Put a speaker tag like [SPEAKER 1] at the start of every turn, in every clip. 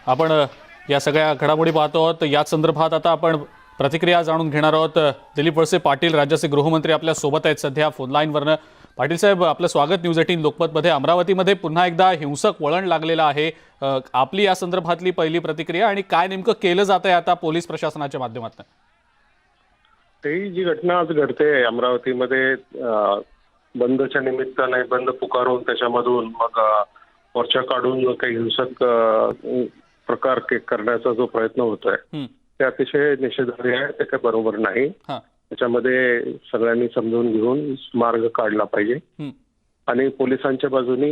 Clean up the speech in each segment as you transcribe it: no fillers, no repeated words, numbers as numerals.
[SPEAKER 1] आपण या सगळ्या घडामोडी पाहतो आहोत। याच संदर्भात आता आपण प्रतिक्रिया जाणून घेणार आहोत। दिलीप वळसे पाटील राज्याचे गृहमंत्री आपल्या सोबत आहेत सध्या फोन लाईनवरनं। पाटील साहेब, आपलं स्वागत न्यूज 18 लोकमतमध्ये। अमरावतीमध्ये पुन्हा एकदा हिंसक वळण लागलेलं आहे। आपली या संदर्भातली पहिली प्रतिक्रिया आणि काय नेमकं केलं जात आहे आता पोलीस प्रशासनाच्या माध्यमातून?
[SPEAKER 2] ही जी घटना आज घडते अमरावतीमध्ये, बंदच्या निमित्ताने बंद पुकारून त्याच्यामधून मग मोर्चा काढून काही हिंसक प्रकार करण्याचा जो प्रयत्न होतोय ते अतिशय निषेधार्ह आहे। ते काही बरोबर नाही। त्याच्यामध्ये सगळ्यांनी समजून घेऊन मार्ग काढला पाहिजे आणि पोलिसांच्या बाजूनी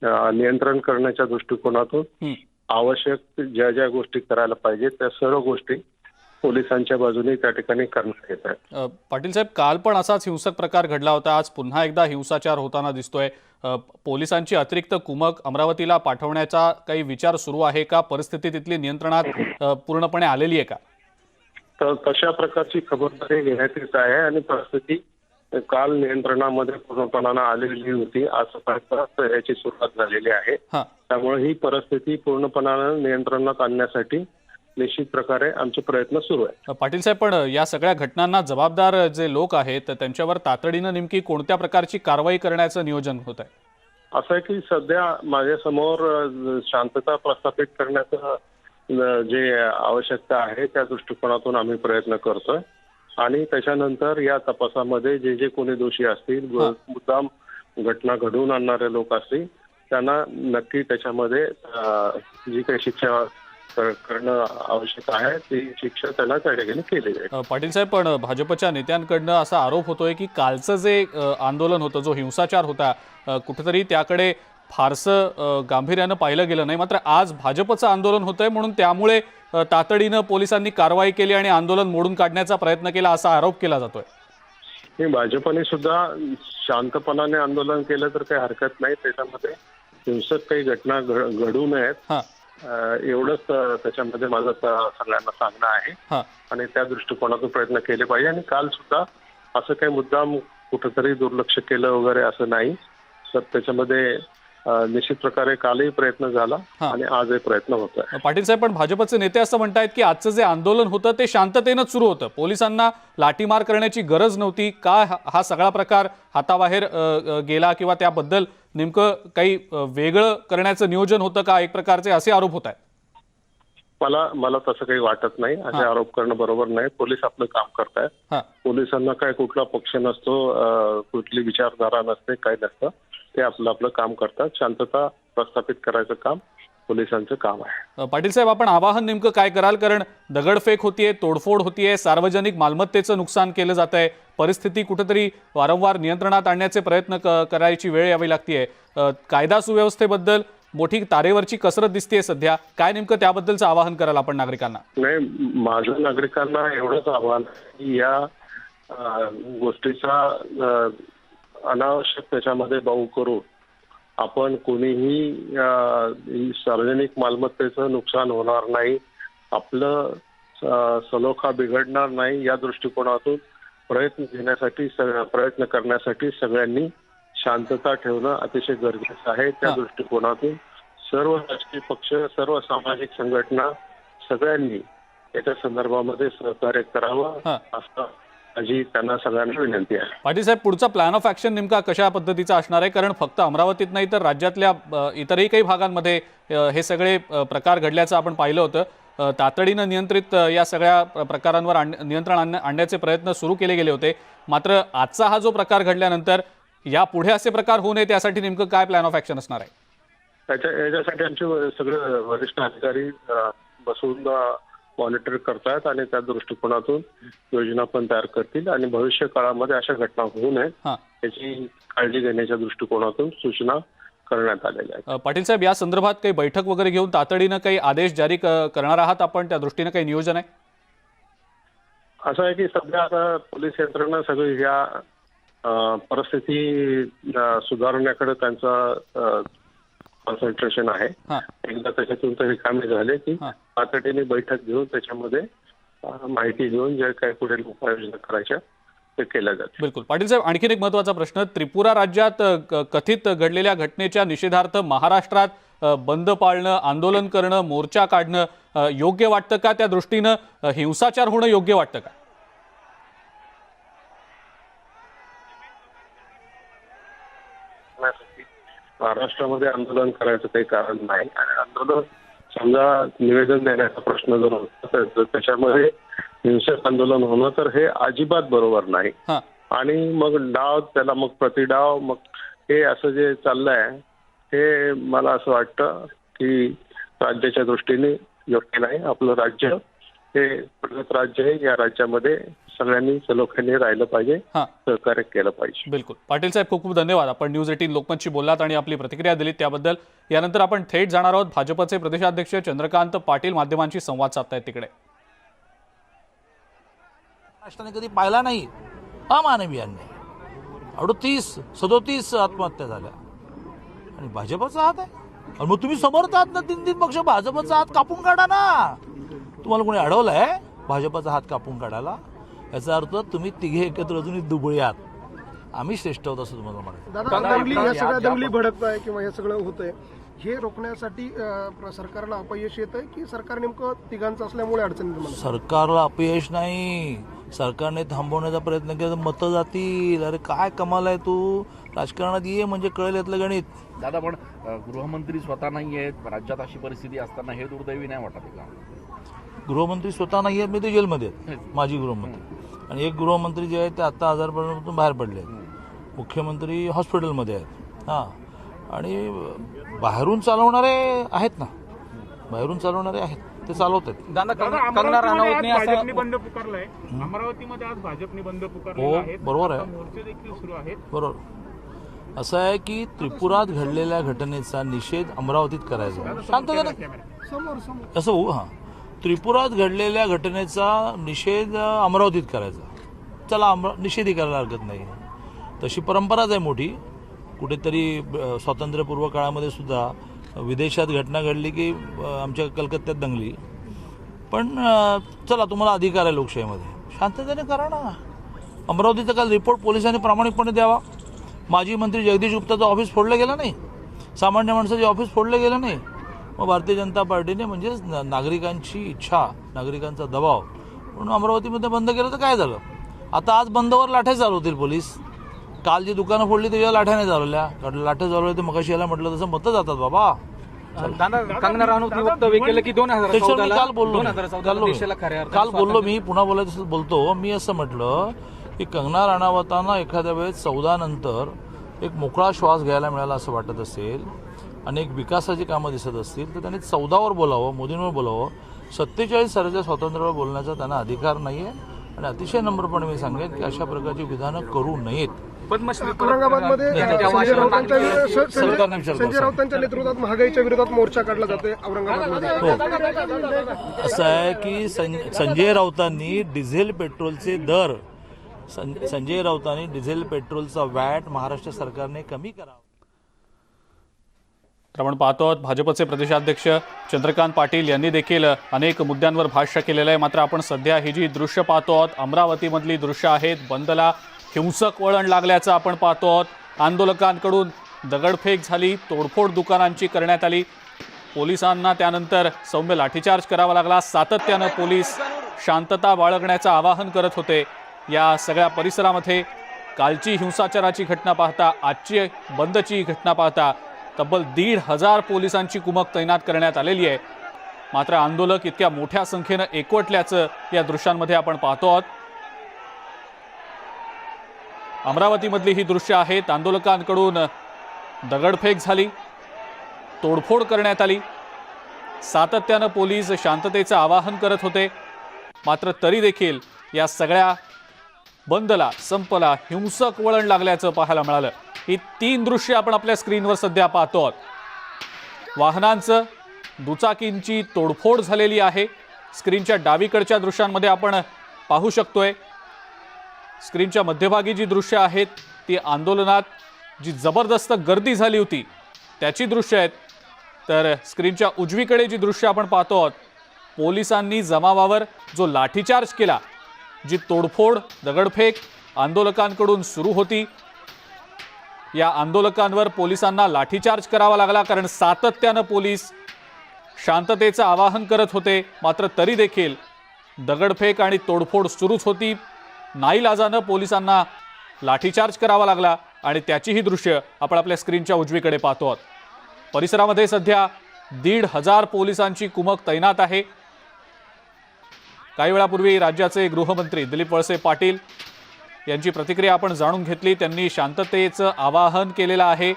[SPEAKER 2] नियंत्रण करण्याच्या दृष्टिकोनातून आवश्यक ज्या ज्या गोष्टी करायला पाहिजे त्या सर्व गोष्टी पोलिसांच्या बाजूने त्या ठिकाणी करण्यात येत आहेत।
[SPEAKER 1] पाटील साहेब, काल पण असाच हिंसक प्रकार घडला होता। आज पुन्हा एकदा हिंसाचार होताना दिसतोय। पोलिसांची अतिरिक्त कुमक अमरावतीला पाठवण्याचा काही विचार सुरू आहे का? परिस्थिती तिथली नियंत्रणात पूर्णपणे आलेली आहे का?
[SPEAKER 2] तर तशा प्रकारची खबरदारी घेण्यात येत आहे आणि परिस्थिती काल नियंत्रणामध्ये पूर्णपणाने आलेली होती। आज सकाळपर्यंत याची सुरुवात झालेली आहे। त्यामुळे ही परिस्थिती पूर्णपणाने नियंत्रणात आणण्यासाठी निश्चित प्रकारे आमचे प्रयत्न सुरू आहेत।
[SPEAKER 1] पाटील साहेब, पण या सगळ्या घटनांना जबाबदार जे लोक आहेत त्यांच्यावर तातडीने नेमकी कोणत्या प्रकारची कारवाई करण्याचं नियोजन होत आहे?
[SPEAKER 2] असं आहे की सध्या माझ्यासमोर शांतता प्रस्थापित करण्याचं जे आवश्यकता आहे त्या दृष्टिकोनातून आम्ही प्रयत्न करतोय आणि त्याच्यानंतर या तपासामध्ये जे जे कोणी दोषी असतील, मुद्दाम घटना घडवून आणणारे लोक असतील, त्यांना नक्की त्याच्यामध्ये जी काही शिक्षा करणं आवश्यक आहे ती शिक्षा त्यांना त्या ठिकाणी केली जाईल।
[SPEAKER 1] पाटील साहेब, पण भाजपच्या नेत्यांकडनं असा आरोप होतोय की कालचं जे आंदोलन होतं, जो हिंसाचार होता, कुठेतरी त्याकडे फारसं गांभीर्यानं पाहिलं गेलं नाही। मात्र आज भाजपचं आंदोलन होतंय म्हणून त्यामुळे तातडीनं पोलिसांनी कारवाई केली आणि आंदोलन मोडून काढण्याचा प्रयत्न केला असा आरोप केला जातोय।
[SPEAKER 2] हे भाजपने सुद्धा शांतपणाने आंदोलन केलं तर काही हरकत नाही। त्याच्यामध्ये हिंसक काही घटना घडू नयेत एवढंच त्याच्यामध्ये माझं सगळ्यांना सांगणं आहे आणि त्या दृष्टिकोनातून प्रयत्न केले पाहिजे। आणि काल सुद्धा असं काही मुद्दाम कुठंतरी दुर्लक्ष केलं वगैरे असं नाही। तर त्याच्यामध्ये निश्चित प्रकारे कालही प्रयत्न झाला आणि आजही प्रयत्न होत आहे।
[SPEAKER 1] पाटील साहेब, पण भाजपचे नेते असं म्हणतायत की आजचं जे आंदोलन होतं ते शांततेनंच सुरू होतं, पोलिसांना लाठीमार करण्याची गरज नव्हती का? हा सगळा प्रकार हाताबाहेर गेला किंवा त्याबद्दल नेमकं काही वेगळं करण्याचं नियोजन होतं का? एक प्रकारचे असे आरोप होत आहेत।
[SPEAKER 2] मला तसं काही वाटत नाही। असे आरोप करणं बरोबर नाही। पोलीस आपलं काम करतायत। पोलिसांना काय कुठला पक्ष नसतो, कुठली विचारधारा नसते, काही नसतं। ते आपलं काम करतात। शांतता प्रस्थापित करायचं काम पोलिसांचं काम आहे।
[SPEAKER 1] पाटील साहेब, आपण आवाहन नेमकं काय कराल? कारण दगडफेक होतीये, तोडफोड होतीये, सार्वजनिक मालमत्तेचं नुकसान केलं जात आहे, परिस्थिती कुठेतरी वारंवार नियंत्रणात आणण्याचे प्रयत्न करायची वेळ यावी लागतीये। कायदा सुव्यवस्थेबद्दल मोठी तारेवरची कसरत दिसतेय सध्या, काय नेमकं त्याबद्दलचं आवाहन कराल आपण नागरिकांना?
[SPEAKER 2] नाही, माझं नागरिकांना एवढंच आवाहन की या गोष्टीचा अनावश्यक त्याच्यामध्ये बाऊ करू आपण कोणीही सार्वजनिक मालमत्तेचं नुकसान होणार नाही, आपलं सलोखा बिघडणार नाही या दृष्टिकोनातून प्रयत्न करण्यासाठी सगळ्यांनी शांतता ठेवणं अतिशय गरजेचं आहे। त्या दृष्टिकोनातून सर्व राजकीय पक्ष, सर्व सामाजिक संघटना सगळ्यांनी याच्या संदर्भामध्ये सहकार्य करावं असं माझी त्यांना सगळ्यांना विनंती आहे।
[SPEAKER 1] पाटील साहेब, पुढचा प्लॅन ऑफ ऍक्शन नेमका कशा पद्धतीचा असणार आहे? कारण फक्त अमरावतीत नाही तर राज्यातल्या इतरही काही भागांमध्ये हे सगळे प्रकार घडल्याचं आपण पाहिलं होतं। तातडीनं नियंत्रित या सगळ्या प्रकारांवर नियंत्रण आणण्याचे प्रयत्न सुरू केले गेले होते। मात्र आजचा हा जो प्रकार घडल्यानंतर यापुढे असे प्रकार होऊ नये त्यासाठी नेमकं काय प्लॅन ऑफ ऍक्शन असणार आहे?
[SPEAKER 2] याच्यासाठी आमचे सगळे वरिष्ठ अधिकारी बसून मॉनिटर करतात आणि त्या दृष्टिकोनातून योजना पण तयार करतील आणि भविष्य काळामध्ये अशा घटना होऊ नयेत याची काळजी घेण्याच्या दृष्टिकोनातून सूचना करण्यात आलेल्या आहेत।
[SPEAKER 1] पाटील साहेब, या संदर्भात काही बैठक वगैरे घेऊन तातडीनं काही आदेश जारी करणार आहात आपण? त्या दृष्टीने काही नियोजन आहे?
[SPEAKER 2] असं आहे की सध्या आता पोलीस यंत्रणा सगळी या परिस्थिती सुधारण्याकडे त्यांचा कॉन्सन्ट्रेशन आहे। एकदा त्याच्यातून तरी कामे झाले की तातडीने बैठक घेऊन त्याच्यामध्ये माहिती घेऊन जे काही पुढील उपाययोजना करायच्या ते केलं जातं.
[SPEAKER 1] बिलकुल. पाटील साहेब, आणखीन एक महत्त्वाचा प्रश्न. त्रिपुरा राज्यात कथित घडलेल्या घटनेच्या निषेधार्थ महाराष्ट्रात बंद पाळणं, आंदोलन करणं, मोर्चा काढणं योग्य वाटतं का? त्या दृष्टीनं हिंसाचार होणं योग्य वाटतं का?
[SPEAKER 2] महाराष्ट्रामध्ये आंदोलन करायचं काही कारण नाही आणि आंदोलन समजा निवेदन देण्याचा प्रश्न जर होता तर त्याच्यामध्ये हिंसक आंदोलन होणं तर हे अजिबात बरोबर नाही.
[SPEAKER 1] हां.
[SPEAKER 2] आणि मग डाव त्याला मग प्रतिडाव मग हे असं जे चाललंय हे मला असं वाटतं की राज्याच्या दृष्टीने योग्य नाही. आपलं राज्य हे प्रगत राज्य आहे. या राज्यामध्ये सगळ्यांनी सलोख्याने राहिलं पाहिजे,
[SPEAKER 1] हां.
[SPEAKER 2] सहकार्य केलं पाहिजे.
[SPEAKER 1] बिलकुल. पाटील साहेब, खूप खूप धन्यवाद. आपण न्यूज 18 लोकमतशी बोललात आणि आपली प्रतिक्रिया दिलीत त्याबद्दल. यानंतर आपण थेट जाणार आहोत भाजपचे प्रदेशाध्यक्ष चंद्रकांत पाटील माध्यमांशी संवाद साधतायत तिकडे.
[SPEAKER 3] राष्ट्राने कधी पाहिला नाही अमानवी अन्याय. 38-37 आत्महत्या झाल्या आणि भाजपचा हात आहे. आणि मग तुम्ही समर्थ आहात ना 3 पक्ष, भाजपचा हात कापून काढा ना. तुम्हाला कोणी अडवलंय भाजपचा हात कापून काढायला? याचा अर्थ तुम्ही तिघे एकत्र अजूनही दुबळी आहात. आम्ही श्रेष्ठ आहोत असं तुम्हाला म्हणायचं.
[SPEAKER 4] दादा, सगळ्या दंगली भडकत आहे किंवा हे सगळं होतंय, हे रोखण्यासाठी सरकारला अपयश येत आहे की सरकार नेमकं तिघांचं असल्यामुळे अडचणी निर्माण होतात?
[SPEAKER 3] सरकारला अपयश नाही, सरकारने थांबवण्याचा प्रयत्न केला तर मतं जातील. अरे काय कमाल आहे, तू राजकारणात ये म्हणजे कळेल यातलं गणित.
[SPEAKER 5] दादा, पण गृहमंत्री स्वतः नाही आहेत राज्यात, अशी परिस्थिती असताना हे दुर्दैवी नाही वाटत का?
[SPEAKER 3] गृहमंत्री स्वतः नाही आहेत, मी ते जेलमध्ये आहेत, माजी गृहमंत्री. आणि एक गृहमंत्री जे आहेत ते आत्ता आजारपणातून बाहेर पडले आहेत. मुख्यमंत्री हॉस्पिटलमध्ये आहेत. हां. आणि बाहेरून चालवणारे आहेत ना, बाहेरून चालवणारे आहेत, ते चालवत आहेत.
[SPEAKER 6] कंगना राणावतने भाजपने बंद पुकारलाय. अमरावतीमध्ये आज भाजपने बंद पुकारलेला आहे.
[SPEAKER 3] बरोबर आहे.
[SPEAKER 6] मोर्चे देखील सुरू आहेत.
[SPEAKER 3] बरोबर. असं आहे की त्रिपुरात घडलेल्या घटनेचा निषेध अमरावतीत करायचा. शांततेने असं होऊ. हां. त्रिपुरात घडलेल्या घटनेचा निषेध अमरावतीत करायचा. चला, निषेधही करायला हरकत नाही. तशी परंपराच आहे मोठी. कुठेतरी स्वातंत्र्यपूर्व काळामध्ये सुद्धा विदेशात घटना घडली की आमच्या कलकत्त्यात दंगली. पण चला, तुम्हाला अधिकार आहे लोकशाहीमध्ये, शांततेने करा ना. अमरावतीचा काल रिपोर्ट पोलिसांनी प्रामाणिकपणे द्यावा. माजी मंत्री जगदीश गुप्ताचं ऑफिस फोडलं गेलं नाही, सामान्य माणसाचे ऑफिस फोडलं गेलं नाही. मग भारतीय जनता पार्टीने म्हणजेच नागरिकांची इच्छा, नागरिकांचा दबाव म्हणून अमरावतीमध्ये बंद केलं तर काय झालं? आता आज बंदवर लाठ्या चालवतील पोलीस. काल जी दुकानं फोडली त्याच्या लाठ्याने चालवल्या. लाठ्या चालवल्या ते मगाशी याला म्हटलं तसं मतं जातात बाबा.
[SPEAKER 6] कंगना राणावतने वक्तव्य केलं की 2014
[SPEAKER 3] मी काल बोललो मी पुन्हा बोलायचं बोलतो. मी असं म्हटलं की कंगना राणावतांना एखाद्या वेळेस 14 नंतर एक मोकळा श्वास घ्यायला मिळाला असं वाटत असेल, अनेक विकासाची कामं दिसत असतील तर त्यांनी 14वर बोलावं, मोदींवर बोलावं. 47 सालाच्या स्वातंत्र्यावर बोलण्याचा त्यांना अधिकार नाही आहे. आणि अतिशय नम्रपणे मी सांगेन की अशा प्रकारची विधानं करू नयेत.
[SPEAKER 4] औरंगाबादमध्ये संजय राऊतांच्या नेतृत्वात महागाईच्या विरोधात मोर्चा काढला जातोय औरंगाबादमध्ये.
[SPEAKER 3] असं आहे की संजय राऊतांनी डिझेल पेट्रोलचे दर, संजय राऊतांनी डिझेल पेट्रोलचा वॅट महाराष्ट्र सरकारने कमी करावा.
[SPEAKER 1] तर आपण पाहतो आहोत भाजपचे प्रदेशाध्यक्ष चंद्रकांत पाटील यांनी देखील अनेक मुद्द्यांवर भाष्य केलेलं आहे. मात्र आपण सध्या ही जी दृश्य पाहतो आहोत, अमरावतीमधली दृश्य आहेत. बंदला हिंसक वळण लागल्याचं आपण पाहतो आहोत. आंदोलकांकडून दगडफेक झाली, तोडफोड दुकानांची करण्यात आली. पोलिसांना त्यानंतर सौम्य लाठीचार्ज करावा लागला. सातत्यानं पोलीस शांतता बाळगण्याचं आवाहन करत होते. या सगळ्या परिसरामध्ये कालची हिंसाचाराची घटना पाहता, आजची बंदची घटना पाहता तब्बल 1,500 पोलिसांची कुमक तैनात करण्यात आलेली आहे. मात्र आंदोलक इतक्या मोठ्या संख्येनं एकवटल्याचं या दृश्यांमध्ये आपण पाहतो आहोत. अमरावतीमधली ही दृश्य आहेत. आंदोलकांकडून दगडफेक झाली, तोडफोड करण्यात आली. सातत्यानं पोलीस शांततेचं आवाहन करत होते. मात्र तरी देखील या सगळ्या बंदला, संपला हिंसक वळण लागल्याचं पाहायला मिळालं. ही 3 दृश्य आपण आपल्या स्क्रीनवर सध्या पाहतो आहोत. वाहनांचं, दुचाकींची तोडफोड झालेली आहे. स्क्रीनच्या डावीकडच्या दृश्यांमध्ये आपण पाहू शकतोय. स्क्रीनच्या मध्यभागी जी दृश्य आहेत ती आंदोलनात जी जबरदस्त गर्दी झाली होती त्याची दृश्य आहेत. तर स्क्रीनच्या उजवीकडे जी दृश्य आपण पाहतो आहोत, पोलिसांनी जमावावर जो लाठीचार्ज केला, जी तोडफोड, दगडफेक आंदोलकांकडून सुरू होती। या आंदोलकांवर पोलिसांना लाठीचार्ज करावा लागला, कारण सातत्यानं पोलीस शांततेचं आवाहन करत होते, मात्र तरी देखील दगडफेक आणि तोडफोड सुरूच होती। नाईलाजानं पोलिसांना लाठीचार्ज करावा लागला आणि त्याची ही दृश्य आपण आपल्या स्क्रीनच्या उजवीकडे पाहतो आहोत। परिसरामध्ये सध्या 1,500 पोलिसांची कुमक तैनात आहे। काही वेळापूर्वी राज्याचे गृहमंत्री दिलीप वळसे पाटील यांची प्रतिक्रिया आपण जाणून घेतली। त्यांनी शांततेचं आवाहन केलेलं आहे।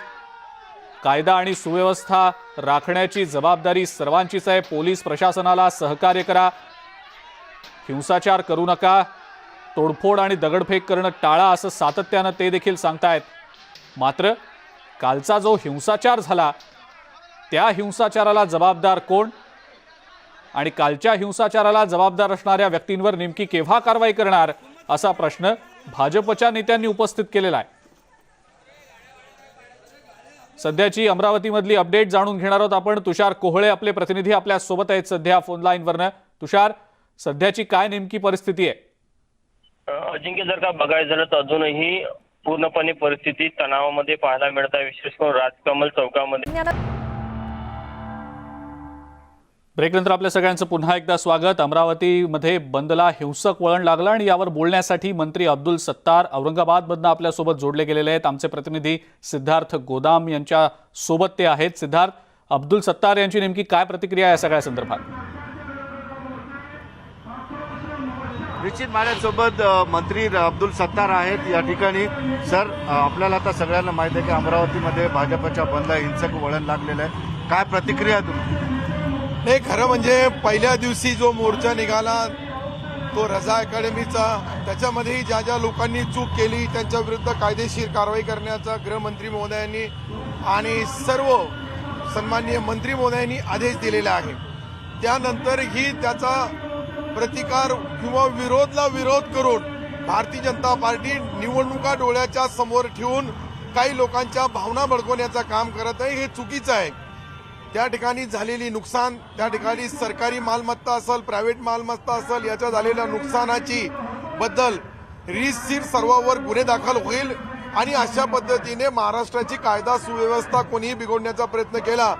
[SPEAKER 1] कायदा आणि सुव्यवस्था राखण्याची जबाबदारी सर्वांचीच आहे। पोलीस प्रशासनाला सहकार्य करा, हिंसाचार करू नका, तोडफोड आणि दगडफेक करणं टाळा, असं सातत्यानं ते देखील सांगतायत। मात्र कालचा जो हिंसाचार झाला त्या हिंसाचाराला जबाबदार कोण आणि कालच्या हिंसाचाराला जबाबदार असणाऱ्या व्यक्तींवर नेमकी केव्हा कारवाई करणार, असा प्रश्न भाजपच्या नेत्यांनी उपस्थित केलेला आहे। सध्याची अमरावतीमधली अपडेट जाणून घेणार आहोत आपण। तुषार कोहळे आपले प्रतिनिधी आपल्या सोबत आहेत सध्या फोन लाईनवरनं। तुषार, सध्याची काय नेमकी परिस्थिती आहे?
[SPEAKER 7] अजिंक्य, जर का बघायचं झालं तर अजूनही पूर्णपणे परिस्थिती तणावामध्ये पाहायला मिळत आहे, विशेष करून राजकमल चौकामध्ये।
[SPEAKER 1] ब्रेकनंतर आपल्या सगळ्यांचं पुन्हा एकदा स्वागत। अमरावतीमध्ये बंदला हिंसक वळण लागलं आणि यावर बोलण्यासाठी मंत्री अब्दुल सत्तार औरंगाबादमधनं आपल्यासोबत जोडले गेलेले आहेत। आमचे प्रतिनिधी सिद्धार्थ गोदाम यांच्या सोबत ते आहेत। सिद्धार्थ, अब्दुल सत्तार यांची नेमकी काय प्रतिक्रिया या सगळ्या संदर्भात?
[SPEAKER 8] निश्चित माझ्यासोबत मंत्री अब्दुल सत्तार आहेत या ठिकाणी। सर, आपल्याला आता सगळ्यांना माहिती आहे की अमरावतीमध्ये भाजपच्या बंदला हिंसक वळण लागलेलं आहे, काय प्रतिक्रिया तुमची?
[SPEAKER 9] नाही, खरं म्हणजे पहिल्या दिवशी जो मोर्चा निघाला तो रजा अकॅडमीचा, त्याच्यामध्येही ज्या ज्या लोकांनी चूक केली त्यांच्या विरुद्ध कायदेशीर कारवाई करण्याचा गृहमंत्री महोदयांनी आणि सर्व सन्माननीय मंत्री महोदयांनी आदेश दिलेला आहे। त्यानंतर ही त्याचा प्रतिकार किंवा विरोधला विरोध करून भारतीय जनता पार्टी निवडणुका डोळ्याच्या समोर ठेवून काही लोकांच्या भावना भडकवण्याचं काम करत आहे, हे चुकीचं आहे। त्या ठिकाणी झालेली नुकसान, त्या ठिकाणी सरकारी मालमत्ता असेल, प्रायव्हेट मालमत्ता असेल, याच्या झालेल्या नुकसानाची बद्दल रीतसर सर्वांवर गुन्हे दाखल होईल आणि अशा पद्धतीने महाराष्ट्राची कायदा सुव्यवस्था कोणीही बिघडण्याचा प्रयत्न केला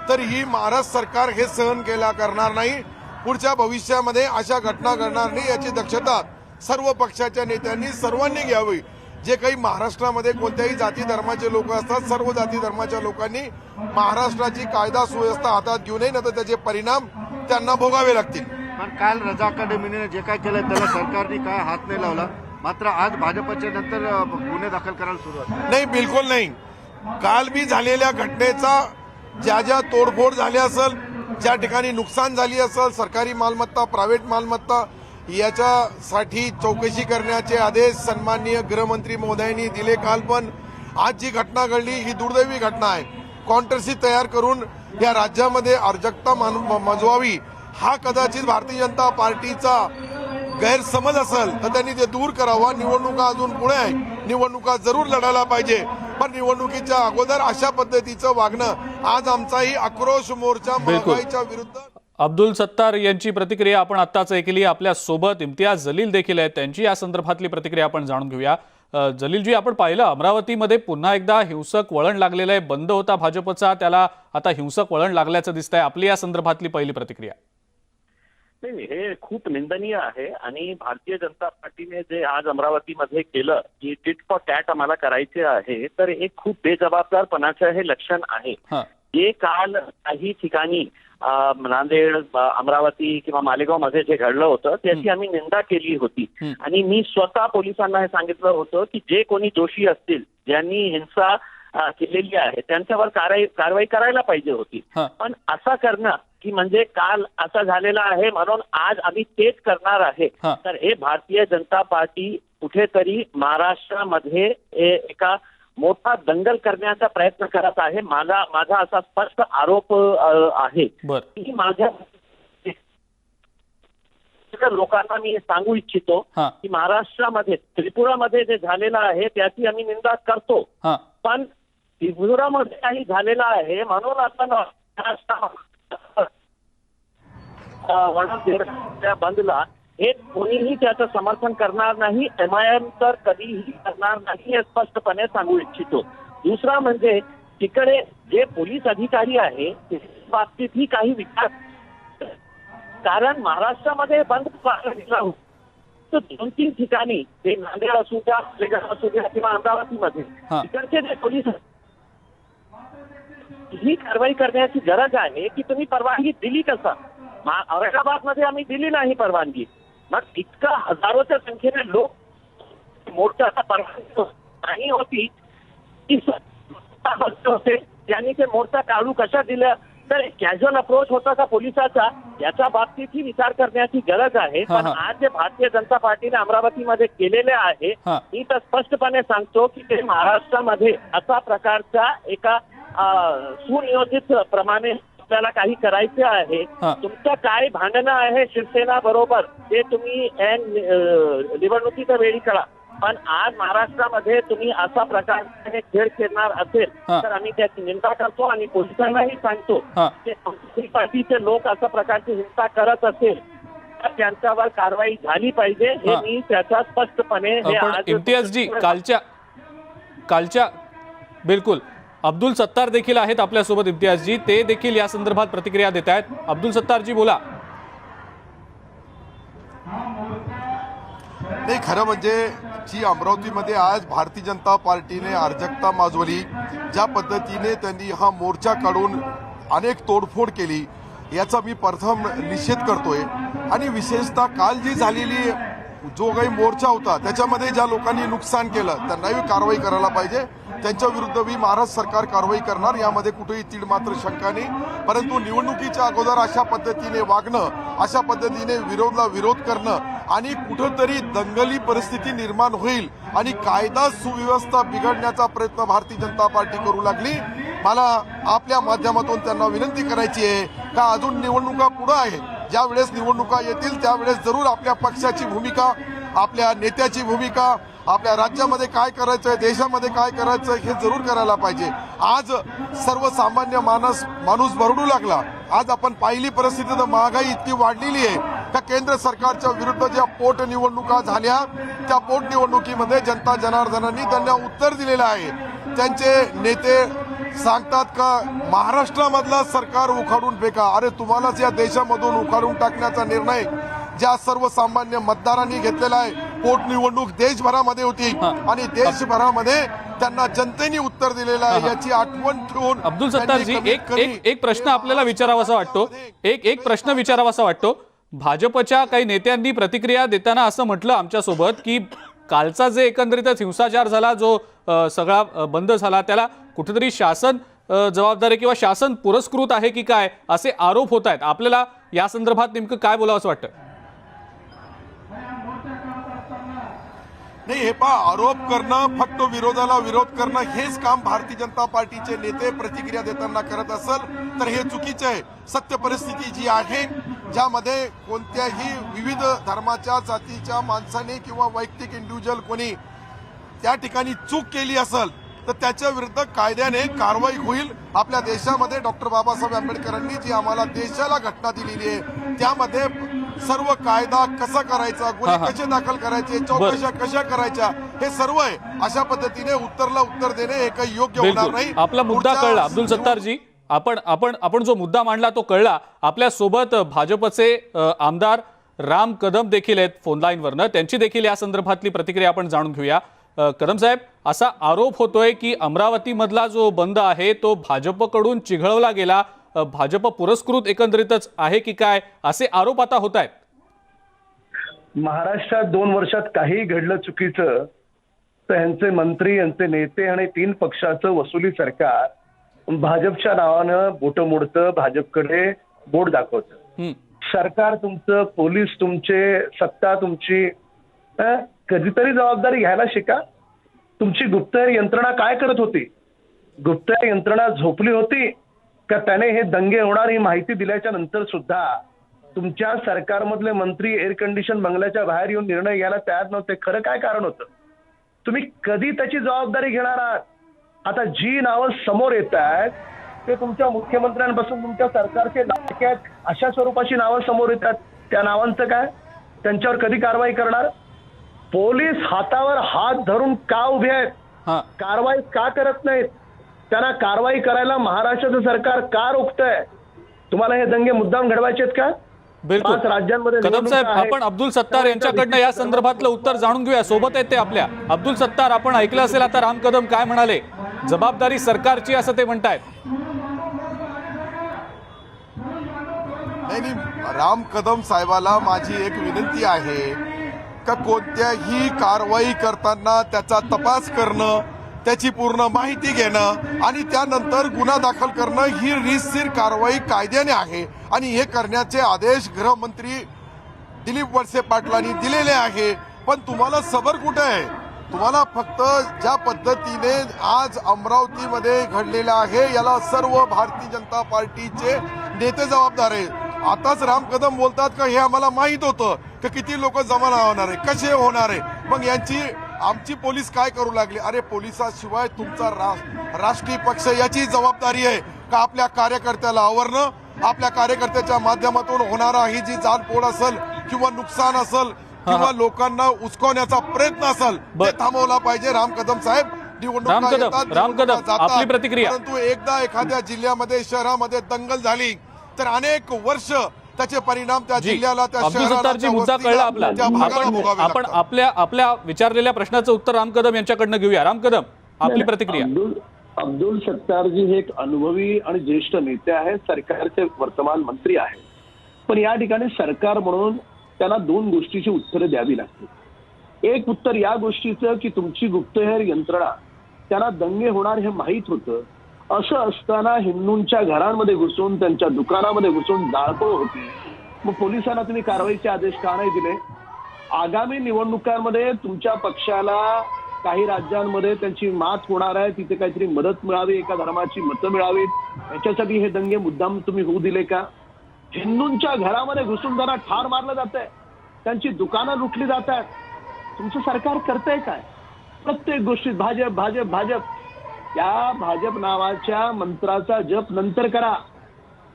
[SPEAKER 9] तर ही महाराष्ट्र सरकार हे सहन करणार नाही। पुढच्या भविष्यामध्ये अशा घटना घडणार नाही याची दक्षता सर्व पक्षाच्या नेत्यांनी सर्वांनी घ्यावी। जे काही महाराष्ट्रामध्ये कोणत्याही जाती धर्माचे लोक असतात, सर्व जाती धर्माच्या लोकांनी महाराष्ट्राची कायदा सुव्यवस्था हातात घेऊ नये, तर त्याचे परिणाम त्यांना भोगावे लागतील।
[SPEAKER 8] पण काल रजा अकॅडमीने जे काय केलं त्याला सरकारने काय हात नाही लावला, मात्र आज भाजपच्या नंतर गुन्हे दाखल करायला सुरुवात?
[SPEAKER 9] नाही, बिलकुल नाही। काल बी झालेल्या घटनेचा ज्या ज्या तोडफोड झाली असेल, ज्या ठिकाणी नुकसान झाली असेल, सरकारी मालमत्ता, प्रायव्हेट मालमत्ता, याच्यासाठी चौकशी करण्याचे आदेश सन्माननीय गृहमंत्री महोदयांनी दिले काल। पण आज जी घटना घडली ही दुर्दैवी घटना आहे। कॉन्ट्रसी तयार करून या राज्यामध्ये अराजकता मजवावी हा कदाचित भारतीय जनता पार्टीचा गैरसमज असेल तर त्यांनी ते दूर करावा। निवडणुका अजून पुढे आहे, निवडणुका जरूर लढायला पाहिजे, पण निवडणुकीच्या अगोदर अशा पद्धतीचं वागणं आज आमचाही आक्रोश मोर्चा महागाईच्या विरुद्ध।
[SPEAKER 1] अब्दुल सत्तार यांची प्रतिक्रिया आपण आत्ताच ऐकली। आपल्या सोबत इम्तियाज जलील देखील आहेत, त्यांची या संदर्भातली प्रतिक्रिया आपण जाणून घेऊया। जलीलजी, आपण पाहिलं अमरावतीमध्ये पुन्हा एकदा हिंसक वळण लागलेलं आहे। बंद होता भाजपचा, त्याला आता हिंसक वळण लागल्याचं दिसतंय। आपली या संदर्भातली पहिली प्रतिक्रिया?
[SPEAKER 7] नाही, हे खूप निंदनीय आहे आणि भारतीय जनता पार्टीने जे आज अमरावतीमध्ये केलं की टिट फॉर टॅट आम्हाला करायचे आहे, तर एक खूप बेजबाबदारपणाचं हे लक्षण आहे। जे काल काही ठिकाणी नांदेड, अमरावती किंवा मालेगाव मध्ये जे घडलं होतं त्याची आम्ही निंदा केली होती आणि मी स्वतः पोलिसांना हे सांगितलं होतं की जे कोणी दोषी असतील, ज्यांनी हिंसा केलेली आहे, त्यांच्यावर कारवाई करायला पाहिजे होती। पण असं करणं की म्हणजे काल असं झालेलं आहे म्हणून आज आम्ही तेच करणार आहे, तर हे भारतीय जनता पार्टी कुठेतरी महाराष्ट्रामध्ये एका मोठा दंगल करण्याचा प्रयत्न करत आहे। माझा असा स्पष्ट आरोप आहे की माझ्या लोकांना मी सांगू इच्छितो की महाराष्ट्रामध्ये, त्रिपुरामध्ये जे झालेलं आहे त्याची आम्ही निंदा करतो, पण त्रिपुरामध्ये काही झालेलं आहे म्हणून आपण बंदला हे कोणीही त्याचं समर्थन करणार नाही. MIM तर कधीही करणार नाही हे स्पष्टपणे सांगू इच्छितो. दुसरा म्हणजे तिकडे जे पोलीस अधिकारी आहे त्या बाबतीतही काही विचार, कारण महाराष्ट्रामध्ये बंद पुकारला गेला होता. तर 2-3 ठिकाणी ते नांदेड असू द्या, अलिबाग असू द्या किंवा अमरावतीमध्ये तिकडचे जे पोलीस ही कारवाई करण्याची गरज आहे की तुम्ही परवानगी दिली कसा. औरंगाबाद मध्ये आम्ही दिली नाही परवानगी. मग इतका हजारोच्या संख्येने लोक मोर्चाचा परवानगी नाही होती होते त्यांनी ते मोर्चा काढू कशा दिल्या. तर कॅज्युअल अप्रोच होता का पोलिसाचा याच्या बाबतीतही विचार करण्याची गरज आहे. पण आज जे भारतीय जनता पार्टीने अमरावतीमध्ये केलेले आहे मी तर स्पष्टपणे सांगतो की ते महाराष्ट्रामध्ये अशा प्रकारच्या एका सुनियोजित प्रमाणे आपल्याला काही करायचे आहे. तुमचं काय भांडणं आहे शिवसेना बरोबर ते तुम्ही निवडणुकीच्या वेळी करा. पण आज महाराष्ट्रामध्ये तुम्ही असा प्रकारचे खेळ खेळणार असेल तर आम्ही त्याची निंदा करतो आणि पोलिसांनाही सांगतो की आमची पार्टीचे लोक अशा प्रकारची हिंसा करत असेल तर त्यांच्यावर कारवाई झाली पाहिजे. हे मी त्याचा स्पष्टपणे
[SPEAKER 1] इम्तियाजजी कालच्या बिलकुल अब्दुल सत्तार देखील आहेत आपल्यासोबत. इम्तियाजजी ते देखील या संदर्भात प्रतिक्रिया देत आहेत. अब्दुल सत्तारजी बोला.
[SPEAKER 9] नाही, खरं म्हणजे जी अमरावतीमध्ये आज भारतीय जनता पार्टीने अराजकता माजवली, ज्या पद्धतीने त्यांनी हा मोर्चा काढून अनेक तोडफोड केली याचा मी प्रथम निषेध करतोय. आणि विशेषतः काल जी झालेली जो काही मोर्चा होता त्याच्यामध्ये ज्या लोकांनी नुकसान केलं त्यांनाही कारवाई करायला पाहिजे. त्यांच्या विरुद्ध मी महाराष्ट्र सरकार कारवाई करणार, यामध्ये कुठेही तीड मात्र शंका नाही. परंतु निवडणुकीच्या अगोदर अशा पद्धतीने वागणं, अशा पद्धतीने विरोधाला विरोध करणं आणि कुठंतरी दंगली परिस्थिती निर्माण होईल आणि कायदा सुव्यवस्था बिघडण्याचा प्रयत्न भारतीय जनता पार्टी करू लागली. मला आपल्या माध्यमातून त्यांना विनंती करायची आहे का अजून निवडणुका पुढे आहे, ज्या वेळेस निवडणुका येतील त्यावेळेस जरूर आपल्या पक्षाची भूमिका, आपल्या नेत्याची भूमिका, आपल्या राज्यामध्ये काय करायचंय, देशामध्ये काय करायचं हे जरूर करायला पाहिजे. आज सर्वसामान्य माणूस भरडू लागला. आज आपण पाहिली परिस्थिती तर महागाई इतकी वाढलेली आहे का केंद्र सरकारच्या विरुद्ध ज्या पोटनिवडणुका झाल्या त्या पोटनिवडणुकीमध्ये जनता जनार्दनांनी त्यांना उत्तर दिलेलं आहे. त्यांचे नेते सांगतात का महाराष्ट्रामधला सरकार उखाडून फेका. अरे तुम्हालाच या देशामधून उखाडून टाकण्याचा निर्णय ज्या सर्वसामान्य मतदारांनी घेतलेला आहे. पोटनिवडणूक देशभरामध्ये होती आणि देशभरामध्ये त्यांना जनतेने उत्तर दिलेलं आहे याची आठवण ठेवून.
[SPEAKER 1] अब्दुल सत्तारजी एक प्रश्न आपल्याला विचारावासा वाटतो. एक प्रश्न विचारावासा वाटतो. भाजपच्या काही नेत्यांनी प्रतिक्रिया देताना असं म्हटलं आमच्यासोबत की कालचा जे एकंदरीतच हिंसाचार झाला, जो सगळा बंद झाला, त्याला कुठेतरी शासन जबाबदार किंवा शासन पुरस्कृत आहे की काय असे आरोप होत आहेत. आपल्याला या संदर्भात नेमकं काय बोलावं असं वाटतं?
[SPEAKER 9] नाही, हे पहा, आरोप करणं, फक्त विरोधाला विरोध करणं हेच काम भारतीय जनता पार्टीचे नेते प्रतिक्रिया देताना करत असेल तर हे चुकीचं आहे. सत्य परिस्थिती जी आहे ज्यामध्ये कोणत्याही विविध धर्माच्या जातीच्या माणसाने किंवा वैयक्तिक इंडिव्हिज्युअल कोणी त्या ठिकाणी चूक केली असेल तर त्याच्या विरुद्ध कायद्याने कारवाई होईल. आपल्या देशामध्ये डॉक्टर बाबासाहेब आंबेडकरांनी जी आम्हाला देशाला घटना दिलेली आहे त्यामध्ये सर्व कायदा कसा करायचा, गुन्हे कसे दाखल करायचे, चौकशा कशा करायच्या हे सर्व आहे. अशा पद्धतीने उत्तरला उत्तर देणे हे काही योग्य होणार नाही.
[SPEAKER 1] आपला मुद्दा कळला अब्दुल सत्तारजी. आपण जो मुद्दा मांडला तो कळला. आपल्या सोबत भाजपचे आमदार राम कदम देखील आहेत फोन लाईनवरनं. त्यांची देखील या संदर्भातली प्रतिक्रिया आपण जाणून घेऊया. कदम साहेब, असा आरोप होतोय की अमरावती मधला जो बंद आहे तो भाजपकडून चिघळवला गेला, भाजप पुरस्कृत एकंदरीतच आहे की काय, असे आरोप आता होत आहेत.
[SPEAKER 10] महाराष्ट्रात 2 वर्षात काही घडलं चुकीचं तर यांचे मंत्री, यांचे नेते आणि 3 पक्षाचं वसुली सरकार भाजपच्या नावानं बोट मोडतं, भाजपकडे बोट दाखवतं. सरकार तुमचं, पोलीस तुमचे, सत्ता तुमची. कधीतरी जबाबदारी घ्यायला शिका. तुमची गुप्तहेर यंत्रणा काय करत होती? गुप्तहेर यंत्रणा झोपली होती का त्याने हे दंगे होणार ही माहिती दिल्याच्या नंतर सुद्धा तुमच्या सरकारमधले मंत्री एअर कंडिशन बंगल्याच्या बाहेर येऊन निर्णय घ्यायला तयार नव्हते? खरं काय कारण होतं? तुम्ही कधी त्याची जबाबदारी घेणार आहात? आता जी नावं समोर येत आहेत ते तुमच्या मुख्यमंत्र्यांपासून तुमच्या सरकारचे लाडके आहेत अशा स्वरूपाची नावं समोर येतात. त्या नावांचं काय? त्यांच्यावर कधी कारवाई करणार? पोलीस हातावर हात धरून का उभे आहेत?
[SPEAKER 1] हा,
[SPEAKER 10] कारवाई का करत नाहीत? त्यांना कारवाई करायला महाराष्ट्राचं सरकार का रोखतंय? तुम्हाला हे दंगे मुद्दाम घडवायचे आहेत का?
[SPEAKER 1] बिलकुल.
[SPEAKER 10] 5 राज्यांमध्ये
[SPEAKER 1] कदम साहेब,
[SPEAKER 10] निवडणुका आहेत.
[SPEAKER 1] आपण अब्दुल सत्तार यांच्याकडनं या संदर्भातलं उत्तर जाणून घेऊया. सोबत आहेत ते आपल्या. अब्दुल सत्तार, आपण ऐकलं असेल आता राम कदम काय म्हणाले. जबाबदारी सरकारची असं ते म्हणतायत.
[SPEAKER 9] नाही, राम कदम साहेबाला माझी एक विनंती आहे का कोणत्याही कारवाई करताना त्याचा तपास करणं, त्याची पूर्ण माहिती घेणं आणि त्यानंतर गुन्हा दाखल करणं ही रीतसर कारवाई कायद्याने आहे आणि हे करण्याचे आदेश गृहमंत्री दिलीप वळसे पाटलांनी दिलेले आहे. पण तुम्हाला सबर कुठे आहे? तुम्हाला फक्त ज्या पद्धतीने आज अमरावतीमध्ये घडलेलं आहे याला सर्व भारतीय जनता पार्टीचे नेते जबाबदार आहेत. आताच राम कदम बोलतात का हे आम्हाला माहित होतं की किती लोक जमा होणार आहे, कसे होणार आहे, मग यांची आमची पोलीस काय करू लागली? अरे पोलिसाशिवाय तुमचा राष्ट्रीय पक्ष याची जबाबदारी आहे का आपल्या कार्यकर्त्याला आवरणं, आपल्या कार्यकर्त्याच्या माध्यमातून होणारा ही जी जाळपोळ असेल किंवा नुकसान असेल किंवा लोकांना उचकवण्याचा प्रयत्न असेल ते थांबवला पाहिजे. राम कदम साहेब, निवडणुका येतात,
[SPEAKER 1] राम कदम,
[SPEAKER 9] जातात,
[SPEAKER 1] आपली प्रतिक्रिया.
[SPEAKER 9] परंतु एकदा एखाद्या जिल्ह्यामध्ये शहरामध्ये दंगल झाली तर अनेक वर्ष त्याचे परिणाम त्या जिल्ह्याला, त्या
[SPEAKER 1] अब्दुल
[SPEAKER 9] शहराला,
[SPEAKER 1] सत्तारजी,
[SPEAKER 9] त्या
[SPEAKER 1] मुद्दा
[SPEAKER 9] वस्तीला,
[SPEAKER 1] कळला आपला.
[SPEAKER 9] त्या भागाला भोगावे
[SPEAKER 1] आपण
[SPEAKER 9] लागतात.
[SPEAKER 1] आपल्या विचारलेल्या प्रश्नाचं उत्तर राम कदम यांच्याकडनं घेऊया. राम कदम, आपली प्रतिक्रिया.
[SPEAKER 10] अब्दुल सत्तारजी हे एक अनुभवी आणि ज्येष्ठ नेते आहेत, सरकारचे वर्तमान मंत्री आहेत. पण या ठिकाणी सरकार म्हणून त्यांना 2 गोष्टीची उत्तरं द्यावी लागतील. एक उत्तर या गोष्टीचं की तुमची गुप्तहेर यंत्रणा त्यांना दंगे होणार हे माहीत होतं. असं असताना हिंदूंच्या घरांमध्ये घुसून, त्यांच्या दुकानामध्ये घुसून जाळपोळ होती. मग पोलिसांना तुम्ही कारवाईचे आदेश का नाही दिले? आगामी निवडणुकांमध्ये तुमच्या पक्षाला काही राज्यांमध्ये त्यांची मात होणार आहे, तिथे काहीतरी मदत मिळावी, एका धर्माची मतं मिळावीत, याच्यासाठी हे दंगे मुद्दाम तुम्ही होऊ दिले का? हिंदूंच्या घरामध्ये घुसून त्यांना ठार मारलं जात आहे, त्यांची दुकानं लुटली जात आहेत. तुमचं सरकार करतंय काय? प्रत्येक गोष्टीत भाजप भाजप भाजप. या भाजप नावाच्या मंत्राचा जप नंतर करा.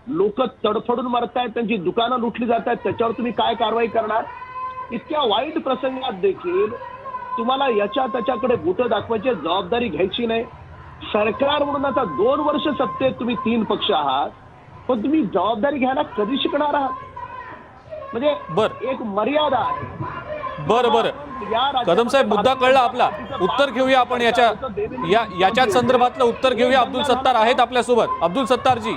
[SPEAKER 10] लोक तडफडून मरतायत, त्यांची दुकानं लुटली जात आहेत, त्याच्यावर तुम्ही काय कारवाई करणार? इतक्या वाईट प्रसंगात देखील तुम्हाला याच्या त्याच्याकडे बोटं दाखवायची जबाबदारी घ्यायची नाही. सरकार म्हणून आता 2 वर्ष सत्तेत तुम्ही 3 पक्ष आहात, पण तुम्ही जबाबदारी घ्यायला कधी शिकणार आहात? म्हणजे एक मर्यादा आहे.
[SPEAKER 1] बरं कदम साहेब, मुद्दा कळला आपला. उत्तर घेऊया आपण याच्या संदर्भातलं उत्तर घेऊया. अब्दुल सत्तार आहेत आपल्यासोबत. अब्दुल सत्तारजी,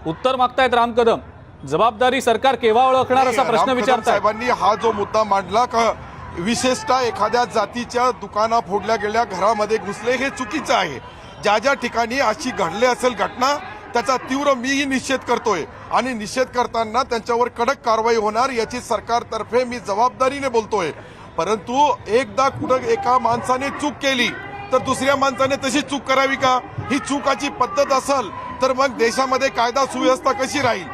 [SPEAKER 1] उत्तर मागतायत राम कदम. जबाबदारी सरकार केव्हा ओळखणार असा प्रश्न विचारताय.
[SPEAKER 9] साहेबांनी हा जो मुद्दा मांडला का विशेषतः एखाद्या जातीच्या दुकाना फोडल्या गेल्या, घरामध्ये घुसले, हे चुकीचं आहे. ज्या ज्या ठिकाणी अशी घडले असेल घटना त्याचा तीव्र मीही निषेध करतोय आणि निषेध करताना त्यांच्यावर कडक कारवाई होणार याची सरकारतर्फे मी जबाबदारीने बोलतोय. परंतु एकदा कुठं एका माणसाने चूक केली तर दुसऱ्या माणसाने तशी चूक करावी का? ही चुकाची पद्धत असेल तर मग देशामध्ये कायदा सुव्यवस्था कशी राहील?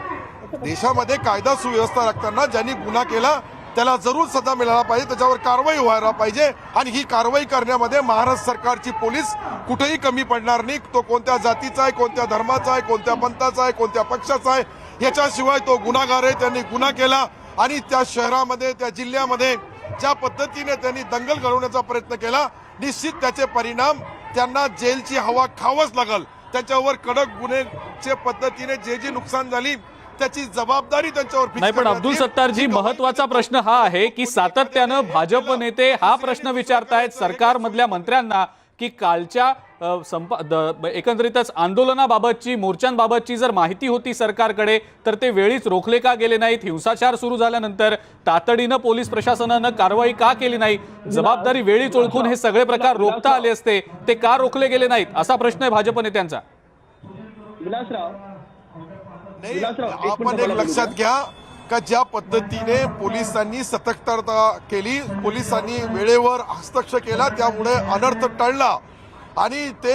[SPEAKER 9] देशामध्ये कायदा सुव्यवस्था राखताना ज्यांनी गुन्हा केला त्याला जरूर सजा मिळायला पाहिजे, त्याच्यावर कारवाई व्हायला पाहिजे आणि ही कारवाई करण्यामध्ये महाराष्ट्र सरकारची पोलीस कुठेही कमी पडणार नाही. तो कोणत्या जातीचा आहे, कोणत्या धर्माचा आहे, कोणत्या पंथाचा आहे, कोणत्या पक्षाचा आहे, याच्याशिवाय तो गुन्हागार आहे. त्यांनी गुन्हा केला आणि त्या शहरामध्ये, त्या जिल्ह्यामध्ये ज्या पद्धतीने त्यांनी दंगल घडवण्याचा प्रयत्न केला, निश्चित त्याचे परिणाम त्यांना जेलची हवा खावंच लागल. त्याच्यावर कडक गुन्ह्याच्या पद्धतीने जे नुकसान झाली त्याची जबाबदारी त्यांच्यावर
[SPEAKER 1] नाही. पण अब्दुल सत्तारजी, महत्वाचा प्रश्न हा आहे की सातत्यानं भाजप नेते हा प्रश्न विचारतायत सरकारमधल्या मंत्र्यांना की कालच्या एकंदरीतच आंदोलनाबाबतची, मोर्चांबाबतची जर माहिती होती सरकारकडे तर ते वेळीच रोखले का गेले नाहीत? हिंसाचार सुरू झाल्यानंतर तातडीनं पोलीस प्रशासनानं कारवाई का केली नाही? जबाबदारी वेळीच ओळखून हे सगळे प्रकार रोखता आले असते, ते का रोखले गेले नाहीत? असा प्रश्न आहे भाजप नेत्यांचा.
[SPEAKER 9] आपण एक लक्षात घ्या का ज्या पद्धतीने पोलिसांनी सतर्कता केली, पोलिसांनी वेळेवर हस्तक्षेप केला, त्यामुळे अनर्थ टळला आणि ते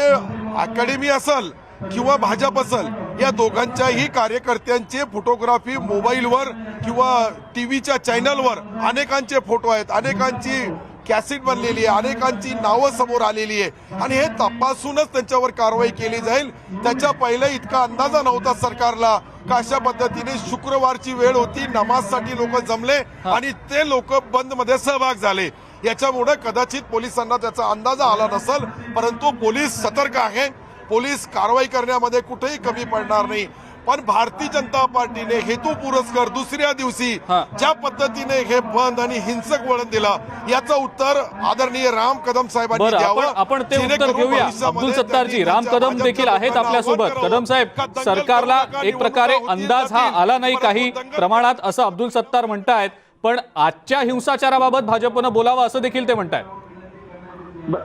[SPEAKER 9] अकॅडमी असेल किंवा भाजप असेल, या दोघांच्याही कार्यकर्त्यांचे फोटोग्राफी मोबाईलवर किंवा टीव्हीच्या चॅनलवर अनेकांचे फोटो आहेत, अनेकांची कॅसेट बनलेली आहे, अनेकांची नावं समोर आलेली आहे आणि हे तपासूनच त्यांच्यावर कारवाई केली जाईल. त्याच्या पहिले इतका अंदाजा नव्हता सरकारला का अशा पद्धतीने शुक्रवारची वेळ होती, नमाजसाठी लोक जमले आणि ते लोक बंद मध्ये सहभाग झाले. याच्यामुळे कदाचित पोलिसांना त्याचा अंदाजा आला नसेल, परंतु पोलीस सतर्क आहे. पोलीस कारवाई करण्यामध्ये कुठेही कमी पडणार नाही. पण भारतीय जनता पार्टीने हेतू पुरस्कार दुसऱ्या दिवशी ज्या पद्धतीने हे बंद आणि हिंसक वळण दिलं याचं उत्तर आदरणीय राम कदम साहेबांनी द्यावं.
[SPEAKER 1] आपण ते उत्तर घेऊया. अब्दुल सत्तारजी, राम कदम देखील आहेत आपल्यासोबत. कदम साहेब, सरकारला एक प्रकारे अंदाज हा आला नाही काही प्रमाणात असं अब्दुल सत्तार म्हणतायत, पण आजच्या हिंसाचाराबाबत भाजपनं बोलावं असं देखील ते म्हणतायत.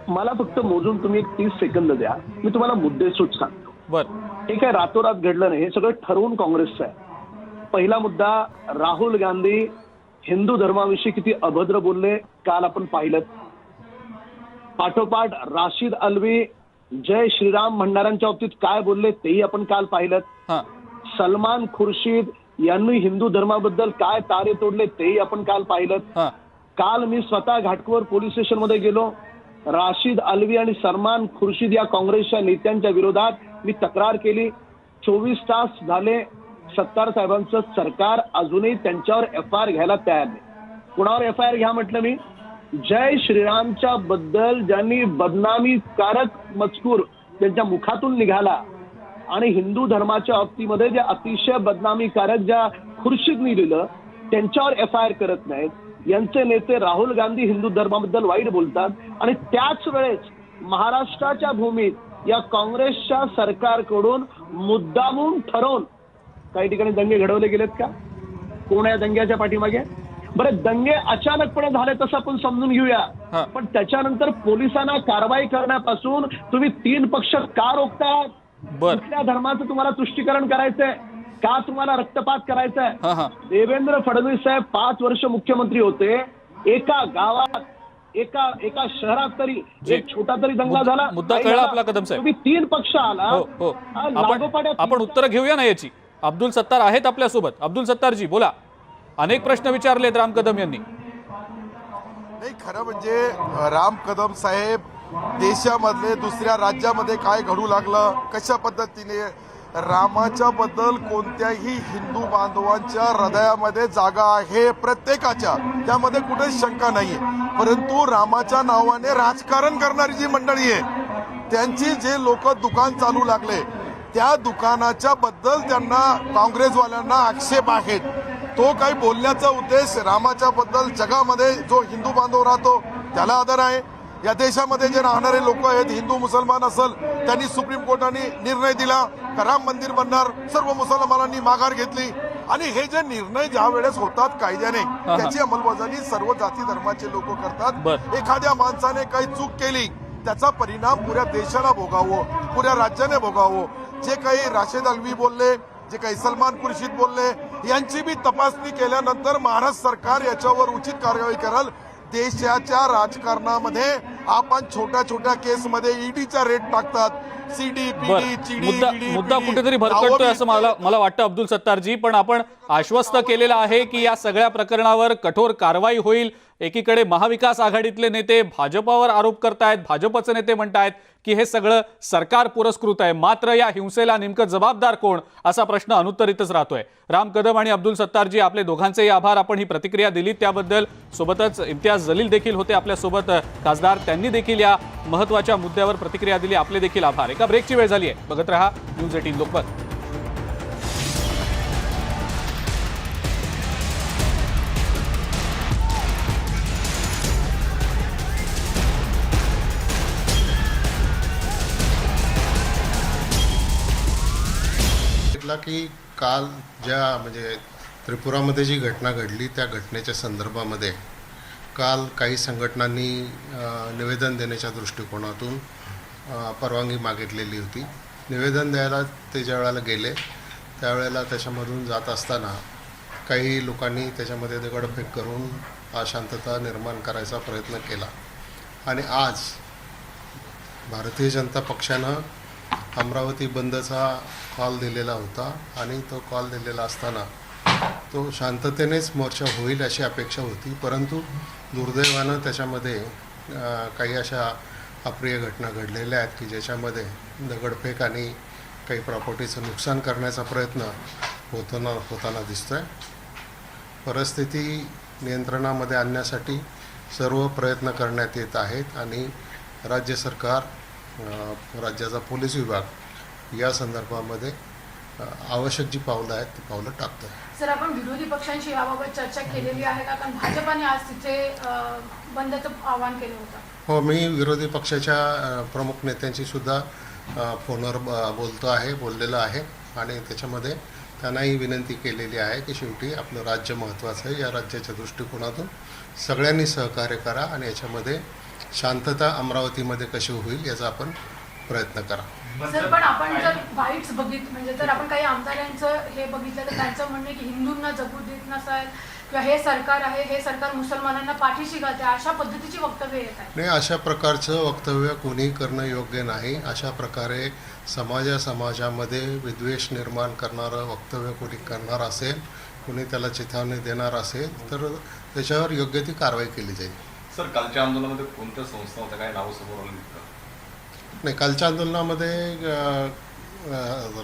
[SPEAKER 10] मला फक्त मोजून तुम्ही एक 30 सेकंद द्या, मी तुम्हाला मुद्देसूद सांगतो.
[SPEAKER 1] बरं,
[SPEAKER 10] हे काय रातोरात घडलं नाही, हे सगळं ठरवून काँग्रेसचं आहे. पहिला मुद्दा, राहुल गांधी हिंदू धर्माविषयी किती अभद्र बोलले काल आपण पाहिलं. पाठोपाठ राशिद अल्वी जय श्रीराम म्हणणाऱ्यांच्या बाबतीत काय बोलले तेही आपण काल पाहिलं. सलमान खुर्शीद यांनी हिंदू धर्माबद्दल काय तारे तोडले तेही आपण काल पाहिलं. काल मी स्वतः घाटकोपर पोलीस स्टेशन मध्ये गेलो. राशिद अल्वी आणि सलमान खुर्शीद या काँग्रेसच्या नेत्यांच्या विरोधात मी तक्रार केली. 24 तास झाले सत्तार साहेबांचं सरकार अजूनही त्यांच्यावर FIR घ्यायला तयार नाही. कुणावर FIR घ्या म्हटलं मी? जय श्रीरामच्या बद्दल ज्यांनी बदनामीकारक मजकूर त्यांच्या मुखातून निघाला आणि हिंदू धर्माच्या बाबतीमध्ये जे अतिशय बदनामीकारक ज्या खुर्शीदनी लिहिलं त्यांच्यावर FIR करत नाहीत. यांचे नेते राहुल गांधी हिंदू धर्माबद्दल वाईट बोलतात आणि त्याच वेळेस महाराष्ट्राच्या भूमीत या काँग्रेसच्या सरकारकडून मुद्दामून ठरवून काही ठिकाणी दंगे घडवले गेलेत का? कोण या दंग्याच्या पाठीमागे? बरं, दंगे अचानकपणे झाले तसं आपण समजून घेऊया, पण त्याच्यानंतर पोलिसांना कारवाई करण्यापासून तुम्ही 3 पक्ष का रोखताय? कुठल्या धर्माचं तुम्हाला तुष्टीकरण करायचंय का? तुम्हाला रक्तपात करायचा आहे? देवेंद्र फडणवीस साहेब 5 वर्ष मुख्यमंत्री होते. एका गावात एका शहरात तरी एक छोटा तरी दंगला झाला?
[SPEAKER 1] मुद्दा कळला आपला कदम साहेब.
[SPEAKER 10] तुम्ही 3 पक्ष आला.
[SPEAKER 1] आपण उत्तर घेऊया ना याची. अब्दुल सत्तार आहेत आपल्यासोबत. अब्दुल सत्तारजी बोला. अनेक प्रश्न विचारलेत राम कदम यांनी.
[SPEAKER 9] नाही, खरं म्हणजे राम कदम साहेब देशामधले दुसऱ्या राज्यामध्ये काय घडू लागलं, कशा पद्धतीने रामाच्या बद्दल कोणत्याही हिंदू बांधवांच्या हृदयामध्ये जागा आहे प्रत्येकाच्या, त्यामध्ये कुठेच शंका नाहीये. परंतु रामाच्या नावाने राजकारण करणारी जी मंडळी आहे त्यांची जे लोक दुकान चालू लागले त्या दुकानाच्या बद्दल त्यांना काँग्रेसवाल्यांना आक्षेप आहेत. तो काही बोलण्याचा उद्देश रामाच्या बद्दल जगामध्ये जो हिंदू बांधव राहतो त्याला आदर आहे. या देशामध्ये जे राहणारे लोक आहेत, हिंदू मुसलमान असेल, त्यांनी सुप्रीम कोर्टाने निर्णय दिला का राम मंदिर बनणार, सर्व मुसलमानांनी माघार घेतली आणि हे जे निर्णय ज्या वेळेस होतात कायद्याने त्याची अंमलबजावणी सर्व जाती धर्माचे लोक करतात. एखाद्या माणसाने काही चूक केली त्याचा परिणाम पुऱ्या देशाला भोगावं, पुऱ्या राज्याने भोगावं. जे काही राशिद अल्वी बोलले, जे काही सलमान खुर्शीद बोलले, यांची बी तपासणी केल्यानंतर महाराष्ट्र सरकार याच्यावर उचित कारवाई करेल. देशाच्या राजकारणामध्ये आपण छोट्या छोट्या केसमध्ये ईडीचा रेट टाकतात.
[SPEAKER 1] मुद्दा कुठेतरी भरकटतोय असं मला वाटतं अब्दुल सत्तारजी. पण आपण आश्वस्त केलेलं आहे की या सगळ्या प्रकरणावर कठोर कारवाई होईल. एकीकडे महाविकास आघाडीतले नेते भाजपावर आरोप करतायत, भाजपचे नेते म्हणतायत की हे सगळं सरकार पुरस्कृत आहे. मात्र या हिंसेला नेमकं जबाबदार कोण असा प्रश्न अनुत्तरितच राहतोय. राम कदम आणि अब्दुल सत्तारजी, आपले दोघांचेही आभार. आपण ही प्रतिक्रिया दिली त्याबद्दल. सोबतच इम्तियाज जलील देखील होते आपल्यासोबत, खासदार. त्यांनी देखील या महत्त्वाच्या मुद्द्यावर प्रतिक्रिया दिली. आपले देखील आभार. एका ब्रेकची वेळ झाली आहे. बघत रहा न्यूज 18 लोकमत.
[SPEAKER 11] की काल ज्या म्हणजे त्रिपुरामध्ये जी घटना घडली त्या घटनेच्या संदर्भामध्ये काल काही संघटनांनी निवेदन देण्याच्या दृष्टिकोनातून परवानगी मागितलेली होती. निवेदन द्यायला ते ज्या वेळेला गेले त्यावेळेला त्याच्यामधून जात असताना काही लोकांनी त्याच्यामध्ये दगडफेक करून अशांतता निर्माण करायचा प्रयत्न केला आणि आज भारतीय जनता पक्षानं अमरावती बंदचा कॉल दिलेला होता आणि तो कॉल दिलेला असताना तो शांततेनेच मोर्चा होईल अशी अपेक्षा होती, परंतु दुर्दैवानं त्याच्यामध्ये काही अशा अप्रिय घटना घडलेल्या आहेत की ज्याच्यामध्ये दगडफेक आणि काही प्रॉपर्टीचं नुकसान करण्याचा प्रयत्न होताना दिसतोय. परिस्थिती नियंत्रणामध्ये आणण्यासाठी सर्व प्रयत्न करण्यात येत आहेत आणि राज्य सरकार, राज्याचा पोलीस विभाग या संदर्भामध्ये आवश्यक जी पावलं आहेत ती पावलं टाकतोय.
[SPEAKER 12] सर, आपण विरोधी पक्षांशी याबाबत चर्चा केलेली आहे का? कारण भाजपाने आज तिथे बंदचं आवाहन केलं होतं.
[SPEAKER 11] हो, मी विरोधी पक्षाच्या प्रमुख नेत्यांशी सुद्धा फोनवर बोललेलं आहे आणि त्याच्यामध्ये त्यांनाही विनंती केलेली आहे की शेवटी आपलं राज्य महत्त्वाचं आहे. या राज्याच्या दृष्टिकोनातून सगळ्यांनी सहकार्य करा आणि याच्यामध्ये शांतता अमरावतीमध्ये कशी होईल याचा आपण प्रयत्न करा.
[SPEAKER 12] सर, पण आपण जर बाईट्स म्हणजे जर आपण काही आमदारांचं हे बघितलं तर त्यांचं म्हणणं की हिंदूंना जगू देत नसाल किंवा हे सरकार आहे, हे सरकार मुसलमानांना पाठीशी घालते, अशा पद्धतीची वक्तव्य येत आहे.
[SPEAKER 11] नाही, अशा प्रकारचं वक्तव्य कोणी करणं योग्य नाही. अशा प्रकारे समाजामध्ये विद्वेष निर्माण करणारं वक्तव्य कोणी करणार असेल, कोणी त्याला चेतावणी देणार असेल तर त्याच्यावर योग्य ती कारवाई केली जाईल.
[SPEAKER 13] सर, कालच्या आंदोलनामध्ये कोणत्या संस्था होत्या, काय नावं समोर आली?
[SPEAKER 11] नाही, कालच्या आंदोलनामध्ये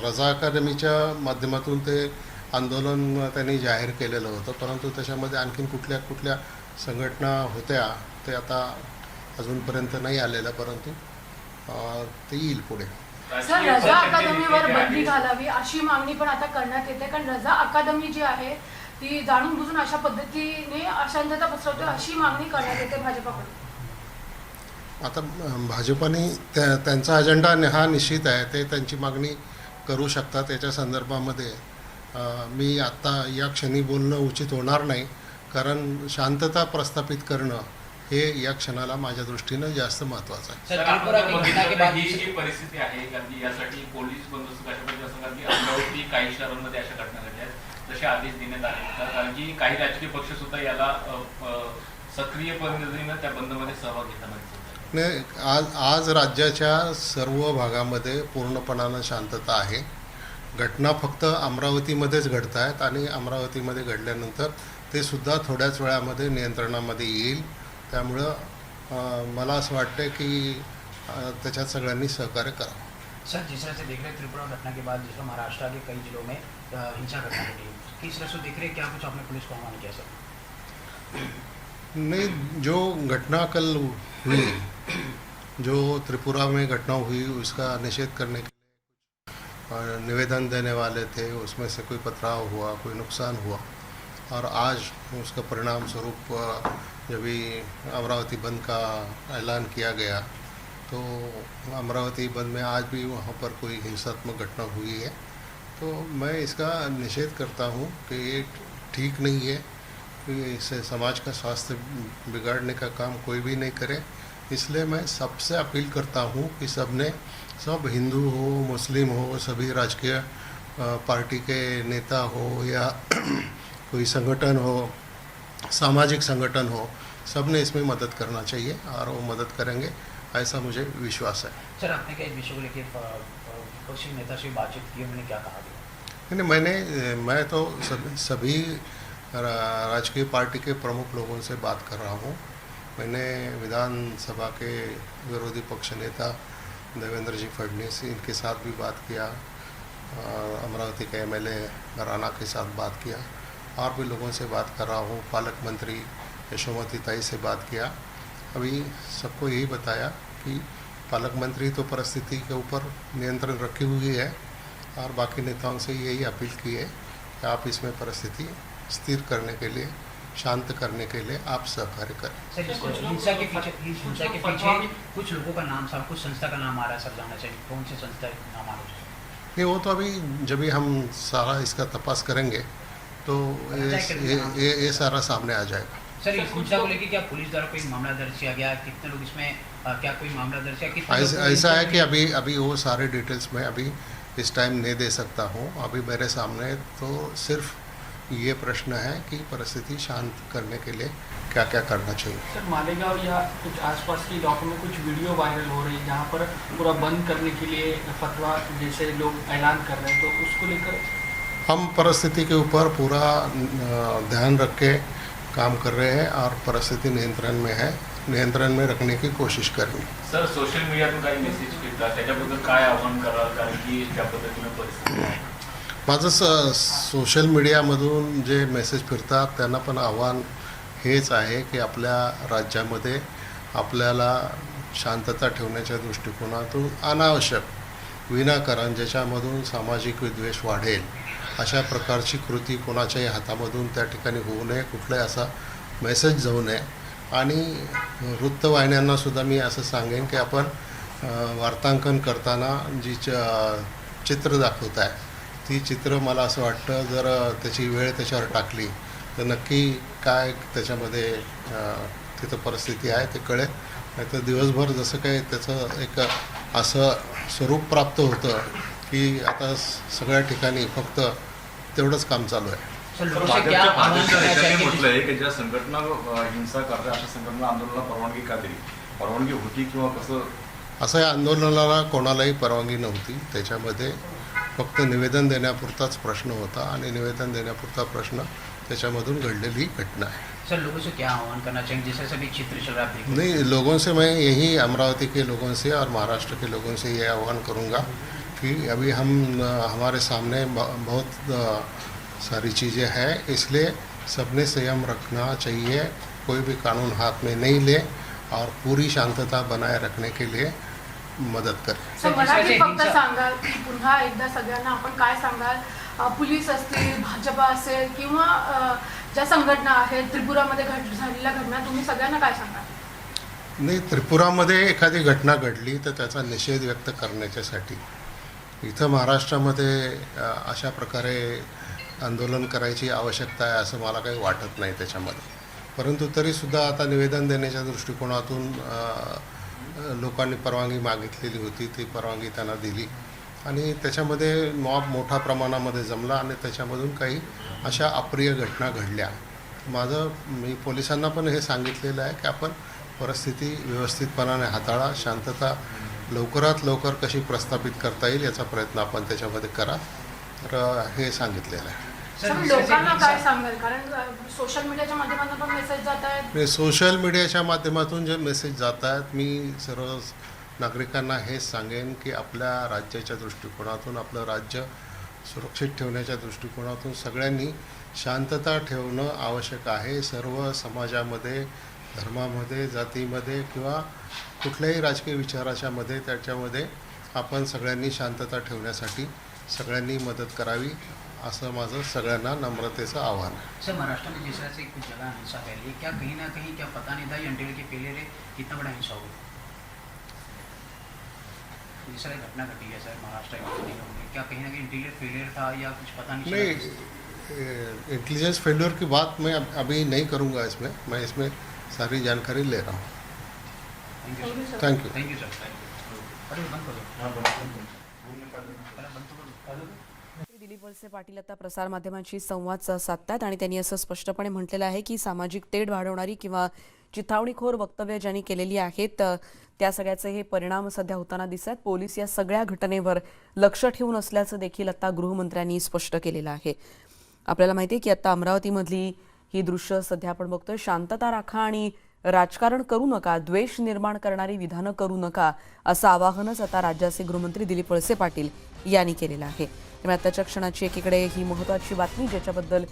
[SPEAKER 11] रजा अकादमीच्या माध्यमातून ते आंदोलन त्यांनी जाहीर केलेलं होतं, परंतु त्याच्यामध्ये आणखीन कुठल्या संघटना होत्या ते आता अजूनपर्यंत नाही आलेलं, परंतु ते येईल पुढे.
[SPEAKER 12] सर, रजा अकादमीवर बंदी घालावी अशी मागणी पण आता करण्यात येते, कारण रजा अकादमी जी आहे ती जाणून बुजून अशा पद्धतीने अशांतता पसरवते अशी मागणी करण्यात येते भाजपाकडून.
[SPEAKER 11] आता भाजपाने त्यांचा अजेंडा हा निश्चित आहे, ते त्यांची मागणी करू शकतात. याच्या संदर्भामध्ये मी आत्ता या क्षणी बोलणं उचित होणार नाही, कारण शांतता प्रस्थापित करणं हे या क्षणाला माझ्या दृष्टीनं जास्त महत्त्वाचं आहे.
[SPEAKER 1] ही जी परिस्थिती आहे कारण की यासाठी पोलीस बंदोबस्त कशा पद्धतीने असं, कारण की अमरावती काही शहरांमध्ये अशा घटना घडल्या आहेत जसे आदेश देण्यात आले, कारण की काही राजकीय पक्ष सुद्धा याला सक्रिय पद्धतीने त्या बंदमध्ये सहभाग घेताना दिसत.
[SPEAKER 11] नाही, आज राज्याच्या सर्व भागामध्ये पूर्णपणानं शांतता आहे. घटना फक्त अमरावतीमध्येच घडत आहेत आणि अमरावतीमध्ये घडल्यानंतर ते सुद्धा थोड्याच वेळामध्ये नियंत्रणामध्ये येईल. त्यामुळं मला असं वाटतं की त्याच्यात सगळ्यांनी सहकार्य करावं.
[SPEAKER 14] सर, जिस तरह से देख रहे त्रिपुरा घटना के बाद जिस महाराष्ट्र के कई जिलों में हिंसा घटना घटी, किस तरह से देख रहे क्या कुछ आपने पुलिस को आह्वान किया? सर,
[SPEAKER 11] नहीं, जो घटना कल हुई, जो त्रिपुरा में घटना हुई उसका निषेध करने के लिए निवेदन देने वाले थे, उसमें से कोई पथराव हुआ, कोई नुकसान हुआ और आज उसका परिणाम स्वरूप जब भी अमरावती बंद का ऐलान किया गया तो अमरावती बंद में आज भी वहाँ पर कोई हिंसात्मक घटना हुई है, तो मैं इसका निषेध करता हूँ कि ये ठीक नहीं है कि इससे समाज का स्वास्थ्य बिगाड़ने का काम कोई भी नहीं करे. इसलिए मैं सबसे अपील करता हूँ कि सब हिंदू हो, मुस्लिम हो, सभी राजकीय पार्टी के नेता हो या कोई संगठन हो, सामाजिक संगठन हो, सब ने इसमें मदद करना चाहिए और वो मदद करेंगे ऐसा मुझे विश्वास है.
[SPEAKER 14] सर, आपने क्या इस विषय को लेकर विपक्षी नेता से बातचीत की, उन्होंने क्या कहा?
[SPEAKER 11] नहीं, मैं तो सभी राजकीय पार्टी के प्रमुख लोगों से बात कर रहा हूँ. मैंने विधानसभा के विरोधी पक्ष नेता देवेंद्र जी फडणवीस इनके साथ भी बात किया, अमरावती के एमएलए राणा के साथ बात किया और भी लोगों से बात कर रहा हूँ. पालक मंत्री यशोमती ताई से बात किया. अभी सबको यही बताया कि पालक मंत्री तो परिस्थिति के ऊपर नियंत्रण रखी हुई है और बाकी नेताओं से यही अपील की है कि आप इसमें परिस्थिति स्थिर करने के लिए, शांत करने के लिए आप सहकार्य करें.
[SPEAKER 14] सर, हिंसा के पीछे कुछ लोगों का नाम, कुछ संस्था का नाम आ रहा है, सर जानना चाहिए कौन सी संस्था का नाम आ रहा है?
[SPEAKER 11] नहीं, वो तो अभी जब भी हम सारा इसका तपास करेंगे तो ये सारा सामने आ जाएगा.
[SPEAKER 14] सर, इस हिंसा को लेकर क्या पुलिस द्वारा कोई मामला दर्ज किया गया? कितने लोग इसमें, क्या कोई मामला दर्ज किया?
[SPEAKER 11] ऐसा है कि अभी वो सारे डिटेल्स में अभी इस टाइम नहीं दे सकता हूँ. अभी मेरे सामने तो सिर्फ ये प्रश्न है कि परिस्थिति शांत करने के लिए क्या क्या करना चाहिए.
[SPEAKER 6] सर, मालेगांव या कुछ आसपास के इलाकों में कुछ वीडियो वायरल हो रही है जहाँ पर पूरा बंद करने के लिए फतवा जैसे लोग ऐलान कर रहे हैं, तो उसको लेकर
[SPEAKER 11] हम परिस्थिति के ऊपर पूरा ध्यान रख के काम कर रहे हैं और परिस्थिति नियंत्रण में रखने की कोशिश करेंगे.
[SPEAKER 13] सर, सोशल मीडियातून काही मेसेज फिरतात, त्याच्याबद्दल काय आव्हान कराल? कारण की त्या पद्धतीनं परिस्थिती आहे.
[SPEAKER 11] माझं सोशल मीडियामधून जे मेसेज फिरतात त्यांना पण आव्हान हेच आहे की आपल्या राज्यामध्ये आपल्याला शांतता ठेवण्याच्या दृष्टिकोनातून अनावश्यक विनाकारण ज्याच्यामधून सामाजिक विद्वेष वाढेल अशा प्रकारची कृती कोणाच्याही हातामधून त्या ठिकाणी होऊ नये, कुठलाही असा मेसेज जाऊ नये. आणि वृत्तवाहिन्यांनासुद्धा मी असं सांगेन की आपण वार्तांकन करताना जी चित्र दाखवत आहे ती चित्र मला असं वाटतं जर त्याची वेळ त्याच्यावर टाकली तर नक्की काय त्याच्यामध्ये तिथं परिस्थिती आहे ते कळेल. नाही तर दिवसभर जसं काही त्याचं एक असं स्वरूप प्राप्त होतं की आता सगळ्या ठिकाणी फक्त तेवढंच काम चालू आहे.
[SPEAKER 13] म्हटलंय की ज्या संघटना हिंसा करतात अशा संघटना आंदोलनाला परवानगी का दिली? परवानगी होती किंवा कसं?
[SPEAKER 11] असं या आंदोलनाला कोणालाही परवानगी नव्हती. त्याच्यामध्ये फक्त निवेदन देण्यापुरताच प्रश्न होता आणि निवेदन देण्यापुरता प्रश्न त्याच्यामधून घडलेली घटना है.
[SPEAKER 14] सर, लोगों से क्या आह्वान करना चाहेंगे? जैसे सभी चित्र चल रहा है
[SPEAKER 11] नहीं, लोगों से मैं यही अमरावती के लोगों से और महाराष्ट्र के लोगों से ये आह्वान करूँगा कि अभी हमारे सामने बहुत सारी चीज़ें हैं, इसलिए सबने संयम रखना चाहिए, कोई भी कानून हाथ में नहीं ले और पूरी शांतता बनाए रखने के लिए मदत करें.
[SPEAKER 12] सर, मराठी फक्त सांगाल की पुन्हा एकदा सगळ्यांना आपण काय सांगाल? पोलीस असतील, भाजपा असेल किंवा ज्या संघटना आहेत, त्रिपुरामध्ये झालेल्या घटना, तुम्ही सगळ्यांना काय सांगाल?
[SPEAKER 11] नाही, त्रिपुरामध्ये एखादी घटना घडली तर त्याचा निषेध व्यक्त करण्याच्यासाठी इथं महाराष्ट्रामध्ये अशा प्रकारे आंदोलन करायची आवश्यकता आहे असं मला काही वाटत नाही त्याच्यामध्ये. परंतु तरीसुद्धा आता निवेदन देण्याच्या दृष्टिकोनातून लोकांनी परवानगी मागितलेली होती, ती परवानगी त्यांना दिली आणि त्याच्यामध्ये मॉब मोठ्या प्रमाणामध्ये जमला आणि त्याच्यामधून काही अशा अप्रिय घटना घडल्या. मी पोलिसांना पण हे सांगितलेलं आहे की आपण परिस्थिती व्यवस्थितपणाने हाताळा, शांतता लवकरात लवकर कशी प्रस्थापित करता येईल याचा प्रयत्न आपण त्याच्यामध्ये करा, तर हे सांगितलेलं आहे.
[SPEAKER 12] सर, लोकांना काय सांगाल? कारण सोशल मीडियाच्या माध्यमातून पण मेसेज जात आहेत.
[SPEAKER 11] सोशल मीडियाच्या माध्यमातून जे मेसेज जात आहेत, मी सर्व नागरिकांना हेच सांगेन की आपल्या राज्याच्या दृष्टिकोनातून, आपलं राज्य सुरक्षित ठेवण्याच्या दृष्टिकोनातून सगळ्यांनी शांतता ठेवणं आवश्यक आहे. सर्व समाजामध्ये, धर्मामध्ये, जातीमध्ये किंवा कुठल्याही राजकीय विचाराच्यामध्ये त्याच्यामध्ये आपण सगळ्यांनी शांतता ठेवण्यासाठी सगळ्यांनी मदत करावी असं माझं सगळ्यांना नम्रतेचं आव्हान आहे.
[SPEAKER 14] सर, महाराष्ट्र में जिस तरह से कुछ जगह हिंसा फैली, क्या कहीं ना कहीं क्या पता नहीं था ये एनटीए के फेलियर है, कितना बड़ा हिंसा होगा? जिस तरह घटना घटी है सर महाराष्ट्र में, क्या कहीं ना कहीं इंटीरियर फेलियर था या कुछ पता नहीं?
[SPEAKER 11] इंटेलिजेंस फेल्योर की बात मैं अभी नहीं करूँगा इसमें, मैं इसमें सारी जानकारी ले रहा हूँ. Thank you.
[SPEAKER 14] Thank you sir.
[SPEAKER 15] Dilip Walse Patil आता प्रसारमाध्यमांशी संवाद साधतात आणि त्यांनी असं स्पष्टपणे म्हटलेलं आहे की सामाजिक तेढ वाढवणारी किंवा चिथावणीखोर वक्तव्य ज्यांनी केलेली आहेत त्या सगळ्याचे हे परिणाम सध्या होताना दिसत. पोलीस या सगळ्या घटनेवर लक्ष ठेवून असल्याचं देखील आता गृहमंत्र्यांनी स्पष्ट केलेलं आहे. आपल्याला माहिती आहे की आता अमरावतीमधली ही दृश्य सध्या आपण बघतोय. शांतता राखा आणि राजकारण करू नका, द्वेष निर्माण करणारी विधानं करू नका असं आवाहनच आता राज्याचे गृहमंत्री दिलीप वळसे पाटील यांनी केलेलं आहे. त्यामुळे आताच्या क्षणाची एकीकडे ही महत्त्वाची बातमी ज्याच्याबद्दल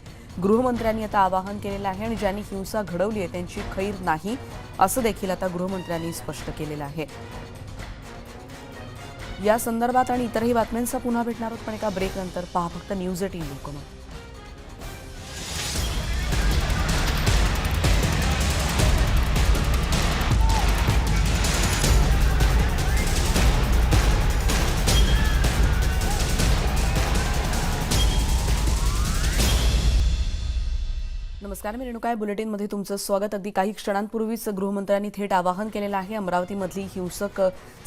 [SPEAKER 15] गृहमंत्र्यांनी आता आवाहन केलेलं आहे आणि ज्यांनी हिंसा घडवली आहे त्यांची खैर नाही असं देखील आता गृहमंत्र्यांनी स्पष्ट केलेलं आहे. या संदर्भात आणि इतरही बातम्यांचा पुन्हा भेटणार आहोत, पण एका ब्रेक नंतर पहा फक्त न्यूज18 लोकमत. नमस्कार, मी रेणुका. बुलेटिनमध्ये तुमचं स्वागत. अगदी काही क्षणांपूर्वीच गृहमंत्र्यांनी थेट आवाहन केलेलं आहे. अमरावतीमधली हिंसक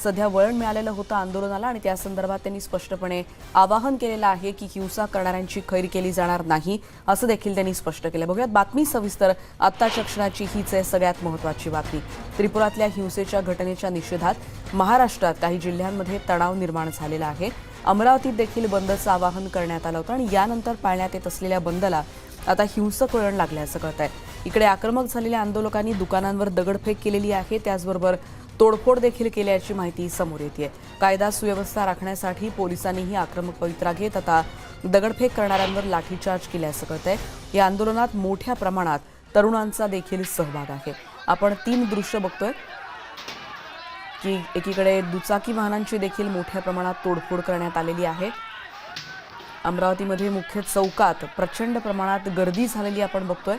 [SPEAKER 15] सध्या वळण मिळालेलं होतं आंदोलनाला आणि त्या संदर्भात त्यांनी स्पष्टपणे आवाहन केलेलं आहे की हिंसा करणाऱ्यांची खैर केली जाणार नाही, असं देखील त्यांनी स्पष्ट केलं. बघूयात बातमी सविस्तर. आत्ताच्या क्षणाची हीच आहे सगळ्यात महत्त्वाची बातमी. त्रिपुरातल्या हिंसेच्या घटनेच्या निषेधात महाराष्ट्रात काही जिल्ह्यांमध्ये तणाव निर्माण झालेला आहे. अमरावतीत देखील बंदचं आवाहन करण्यात आलं होतं आणि यानंतर पाळण्यात येत असलेल्या बंदला आता हिंसक वळण लागल्याचं कळतंय. इकडे आक्रमक झालेल्या आंदोलकांनी दुकानांवर दगडफेक केलेली आहे, त्याचबरोबर तोडफोड देखील केल्याची माहिती समोर येते. कायदा सुव्यवस्था राखण्यासाठी पोलिसांनीही आक्रमक पवित्रा घेत आता दगडफेक करणाऱ्यांवर लाठीचार्ज केल्याचं कळतंय. या आंदोलनात मोठ्या प्रमाणात तरुणांचा देखील सहभाग आहे. आपण 3 दृश्य बघतोय की एकीकडे दुचाकी वाहनांची देखील मोठ्या प्रमाणात तोडफोड करण्यात आलेली आहे. अमरावतीमध्ये मुख्य चौकात प्रचंड प्रमाणात गर्दी झालेली आपण बघतोय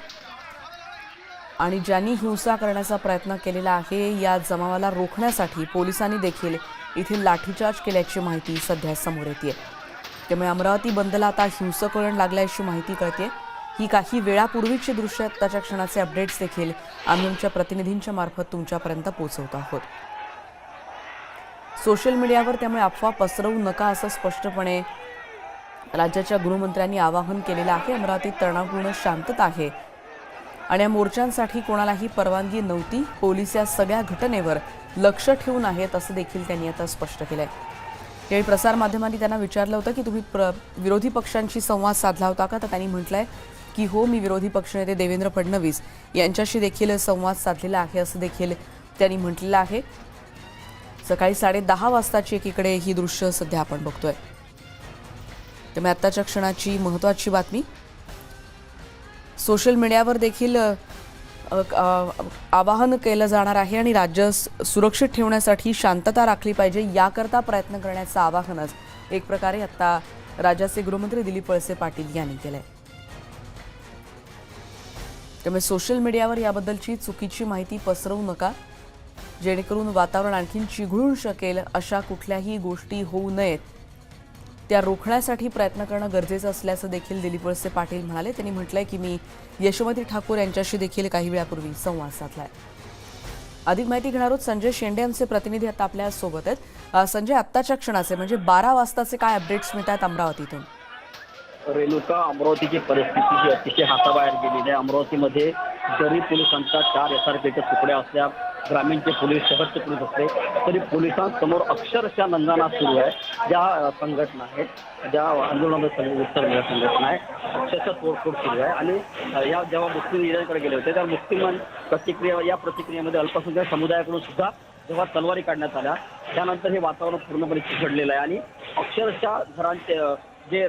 [SPEAKER 15] आणि ज्यांनी हिंसा करण्याचा प्रयत्न केलेला आहे या जमावाला रोखण्यासाठी पोलिसांनी देखील इथे लाठीचार्ज केल्याची माहिती सध्या समोर येते. त्यामुळे अमरावती बंदला आता हिंसक वळण लागल्याची माहिती कळते. ही काही वेळापूर्वीची दृश्य त्याच्या क्षणाचे अपडेट्स देखील आम्ही आमच्या प्रतिनिधींच्या मार्फत तुमच्यापर्यंत पोहोचवत आहोत. सोशल मीडियावर त्यामुळे अफवा पसरवू नका असं स्पष्टपणे राज्याच्या गृहमंत्र्यांनी आवाहन केलेलं आहे. अमरावतीत तणावपूर्ण शांतता आहे आणि या मोर्चांसाठी कोणालाही परवानगी नव्हती. पोलीस या सगळ्या घटनेवर लक्ष ठेवून आहेत असं देखील त्यांनी आता स्पष्ट केलंय. यावेळी प्रसारमाध्यमांनी त्यांना विचारलं होतं की तुम्ही विरोधी पक्षांशी संवाद साधला होता का, तर त्यांनी म्हटलंय की हो, मी विरोधी पक्षनेते देवेंद्र फडणवीस यांच्याशी देखील संवाद साधलेला आहे असं देखील त्यांनी म्हटलेलं आहे. सकाळी 10:30 वाजताची एकीकडे ही दृश्य सध्या आपण बघतोय. त्यामुळे आत्ताच्या क्षणाची महत्त्वाची बातमी. सोशल मीडियावर देखील आवाहन केलं जाणार आहे आणि राज्य सुरक्षित ठेवण्यासाठी शांतता राखली पाहिजे याकरता प्रयत्न करण्याचं आवाहनच एक प्रकारे आता राज्याचे गृहमंत्री दिलीप वळसे पाटील यांनी केलंय. त्यामुळे सोशल मीडियावर याबद्दलची चुकीची माहिती पसरवू नका, जेणेकरून वातावरण आणखीन चिघळून शकेल. अशा कुठल्याही गोष्टी होऊ नयेत त्या रोखण्यासाठी प्रयत्न करणं गरजेचं असल्याचं देखील दिलीप वळसे पाटील म्हणाले. त्यांनी म्हटलंय की मी यशोमती ठाकूर यांच्याशी देखील काही वेळापूर्वी संवाद साधलाय. अधिक माहिती घेणार आहोत. संजय शेंडे यांचे प्रतिनिधी आता आपल्या सोबत आहेत. संजय, आत्ताच्या क्षणाचे म्हणजे 12 वाजताचे काय अपडेट्स मिळतात अमरावतीतून?
[SPEAKER 16] रेणुका, अमरावतीची परिस्थिती ही अतिशय हाताबाहेर गेलेली आहे. अमरावतीमध्ये जरी पोलिसांच्या 4 SRPच्या तुकड्या असल्या, ग्रामीणचे पोलीस, शहरचे पोलीस असले, तरी पोलिसांसमोर अक्षरशः नंगाना सुरू आहे. ज्या संघटना आहेत, ज्या आंदोलनामध्ये उत्तर दिलेल्या संघटना आहे, अक्षरशः तोडफोड सुरू आहे. आणि या जेव्हा मुस्लिम लीडरकडे गेले होते त्या मुस्लिम प्रतिक्रियेमध्ये अल्पसंख्याक समुदायाकडून सुद्धा जेव्हा तलवारी काढण्यात आल्या, त्यानंतर हे वातावरण पूर्णपणे चिघळलेलं आहे आणि अक्षरशः घरांचे जे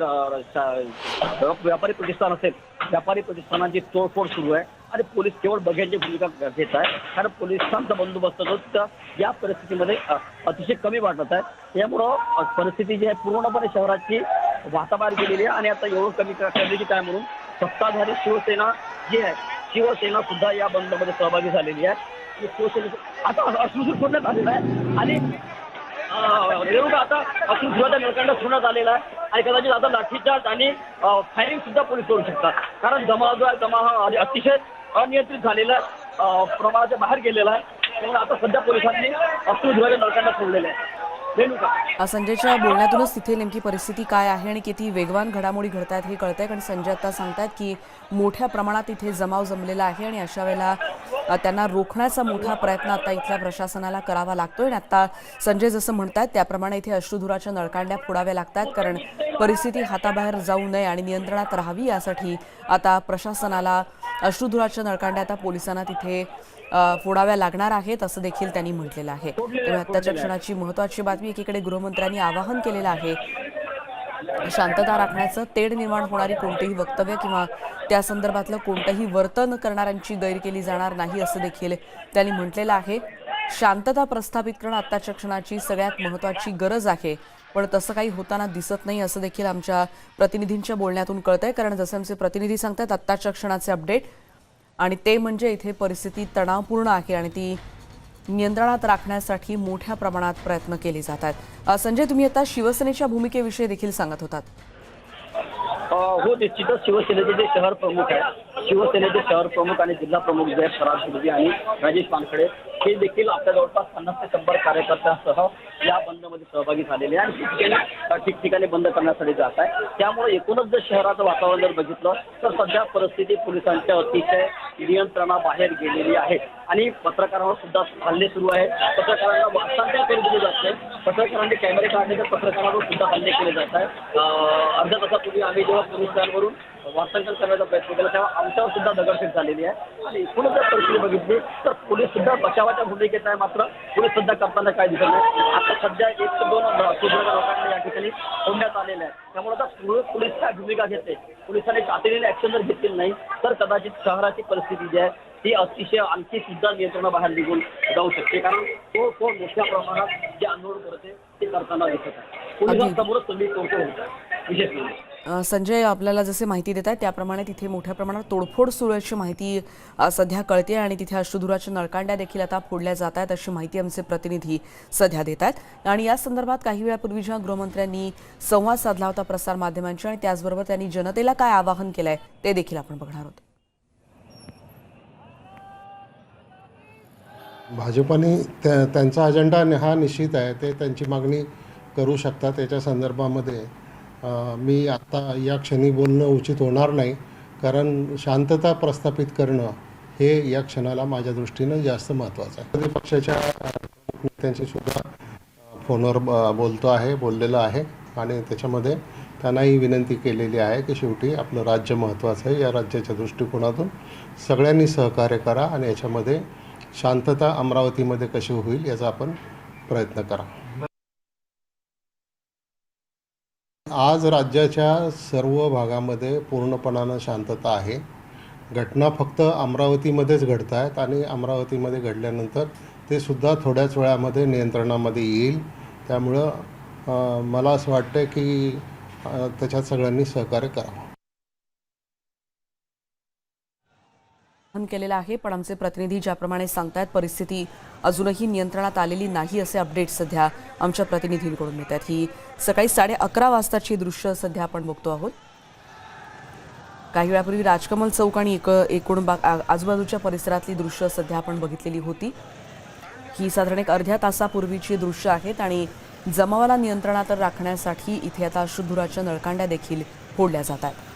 [SPEAKER 16] व्यापारी प्रतिष्ठान असेल, व्यापारी प्रतिष्ठानांची तोडफोड सुरू आहे आणि पोलीस केवळ बघ्याची भूमिका घेत आहे. कारण पोलिसांचा बंदोबस्त जो या परिस्थितीमध्ये अतिशय कमी वाटत आहे. यामुळं परिस्थिती जी आहे पूर्णपणे शहराची वाताबाहेर गेलेली आहे आणि आता एवढं कमी करण्याची काय म्हणून सत्ताधारी शिवसेना जी आहे, शिवसेना सुद्धा या बंदमध्ये सहभागी झालेली आहे. शिवसेना आता अश्रूसूर सोडण्यात आलेला आहे आणि आता अश्रूसूराचा नळकांड सोडण्यात आलेला आहे आणि कदाचित आता लाठीचार्ज आणि फायरिंग सुद्धा पोलीस करू शकतात. कारण जमाव जो आहे, जमाव हा अतिशय अनियंत्रित झालेला प्रमाणाच्या बाहेर गेलेला आहे. त्यामुळे आता सध्या पोलिसांनी अश्रूधुराचे नळकांड सोडलेले आहे.
[SPEAKER 15] संजयच्या बोलण्यातूनच तिथे नेमकी परिस्थिती काय आहे आणि किती वेगवान घडामोडी घडत आहेत हे कळतंय. कारण संजय आता सांगतायत की मोठ्या प्रमाणात इथे जमाव जमलेला आहे आणि अशा वेळेला त्यांना रोखण्याचा मोठा प्रयत्न आता इथल्या प्रशासनाला करावा लागतोय. आणि आता संजय जसं म्हणतात त्याप्रमाणे इथे अश्रूधुराच्या नळकांड्या फोडाव्या लागतात, कारण परिस्थिती हाताबाहेर जाऊ नये आणि नियंत्रणात राहावी यासाठी आता प्रशासनाला अश्रूधुराच्या नळकांड्या आता पोलिसांना तिथे फोडाव्या लागणार आहेत असं देखील त्यांनी म्हटलेलं आहे. त्यामुळे आत्ताच्या क्षणाची महत्त्वाची बातमी. एकीकडे गृहमंत्र्यांनी आवाहन केलेलं आहे शांतता राखण्याचं, तेढ निर्माण होणारी कोणतेही वक्तव्य किंवा त्या संदर्भातलं कोणतंही वर्तन करणाऱ्यांची गैर केली जाणार नाही असं देखील त्यांनी म्हटलेलं आहे. शांतता प्रस्थापित करणं आत्ताच्या क्षणाची सगळ्यात महत्त्वाची गरज आहे, पण तसं काही होताना दिसत नाही असं देखील आमच्या प्रतिनिधींच्या बोलण्यातून कळतंय. कारण जसं आमचे प्रतिनिधी सांगतात आत्ताच्या क्षणाचे अपडेट, आणि ते म्हणजे इथे परिस्थिती तणावपूर्ण आहे आणि ती नियंत्रणात राखण्यासाठी मोठ्या प्रमाणात प्रयत्न केले जात आहेत. संजय, तुम्ही आता शिवसेनेच्या भूमिकेविषयी देखील सांगत होतात.
[SPEAKER 16] हो, निश्चितच शिवसेनेचे जे शहर प्रमुख आहेत, शिवसेनेचे शहर प्रमुख आणि जिल्हा प्रमुख जे आहेत फराज खुर्दी आणि राजेश वानखडे, हे देखील आपल्या जवळपास 50 ते 100 कार्यकर्त्यांसह या बंदमध्ये सहभागी झालेले आहे आणि ठिकठिकाणी बंद करण्यासाठी जात आहे. त्यामुळे एकूणच जर शहराचं वातावरण जर बघितलं तर सध्या परिस्थिती पोलिसांच्या अतिशय नियंत्रणाबाहेर गेलेली आहे आणि पत्रकारांवर सुद्धा हल्ले सुरू आहेत. पत्रकारांना वार्तांकन करू दिले जात नाही. पत्रकारांनी कॅमेरे काढले तर पत्रकारांवर सुद्धा हल्ले केले जात आहेत. अर्ध्या तासापूर्वी आम्ही जेव्हा पोलिसांवरून वार्तांकन करण्याचा प्रयत्न केला तेव्हा आमच्यावर सुद्धा दगडफेक झालेली आहे आणि एकूणच जर परिस्थिती बघितली तर पोलीस सुद्धा बचावाच्या भूमिकेत आहे. मात्र पोलीस सुद्धा करताना काय दिसत नाही. आता सध्या 1 ते 2 लोकांना या ठिकाणी सोडण्यात आलेलं आहे. त्यामुळे आता पोलीस काय भूमिका घेते, पोलिसांनी तातडीने ऍक्शन जर घेतली नाही तर कदाचित शहराची परिस्थिती जी आहे ती अतिशय आणखी सुद्धा नियंत्रणाबाहेर निघून जाऊ शकते. कारण तो मोठ्या प्रमाणात जे आंदोलन करते ते करताना दिसत आहे. पोलिसांसमोरच तुम्ही तोडफोड होत आहे विशेष म्हणजे.
[SPEAKER 15] संजय, आपल्याला जसे माहिती देत आहेत त्याप्रमाणे तिथे मोठ्या प्रमाणात तोडफोड सुरू आहे माहिती सध्या कळते आणि तिथे अश्रुधुराच्या नळकांड्या देखील आता फोडल्या जात आहेत अशी माहिती आमचे प्रतिनिधी सध्या देत आहेत. आणि या संदर्भात काही वेळापूर्वी जेव्हा गृहमंत्र्यांनी संवाद साधला होता प्रसारमाध्यमांशी आणि त्याचबरोबर त्यांनी जनतेला काय आवाहन केलंय ते देखील आपण बघणार आहोत.
[SPEAKER 11] भाजपाने त्यांचा अजेंडा हा निश्चित आहे, ते त्यांची मागणी करू शकतात. त्याच्या संदर्भामध्ये मी आत्ता या क्षणी बोलणं उचित होणार नाही, कारण शांतता प्रस्थापित करणं हे या क्षणाला माझ्या दृष्टीनं जास्त महत्त्वाचं आहे. विरोधी पक्षाच्या नेत्यांशी सुद्धा फोनवर बोललेलं आहे आणि त्याच्यामध्ये त्यांनाही विनंती केलेली आहे की शेवटी आपलं राज्य महत्त्वाचं आहे. या राज्याच्या दृष्टिकोनातून सगळ्यांनी सहकार्य करा आणि याच्यामध्ये शांतता अमरावतीमध्ये कशी होईल याचा आपण प्रयत्न करा. आज राज्याच्या सर्व भागामध्ये पूर्णपणानं शांतता आहे. घटना फक्त अमरावतीमध्येच घडत आहेत आणि अमरावतीमध्ये घडल्यानंतर ते सुद्धा थोड्याच वेळामध्ये नियंत्रणामध्ये येईल. त्यामुळं मला असं वाटतं की त्याच्यात सगळ्यांनी सहकार्य करावं.
[SPEAKER 15] केलेला आहे, पण आमचे प्रतिनिधी ज्याप्रमाणे सांगतायत परिस्थिती अजूनही नियंत्रणात आलेली नाही असे अपडेट सध्या आमच्या प्रतिनिधींकडून मिळत आहेत. ही सकाळी 11:30 वाजताची दृश्य सध्या आपण बघतो आहोत. काही वेळापूर्वी राजकमल चौक आणि एकूण आजूबाजूच्या परिसरातली दृश्य सध्या आपण बघितलेली होती. ही साधारण एक अर्ध्या तासापूर्वीची दृश्य आहेत आणि जमावाला नियंत्रणात राखण्यासाठी इथे आता अश्रुधुराच्या नळकांड्या देखील फोडल्या जात आहेत.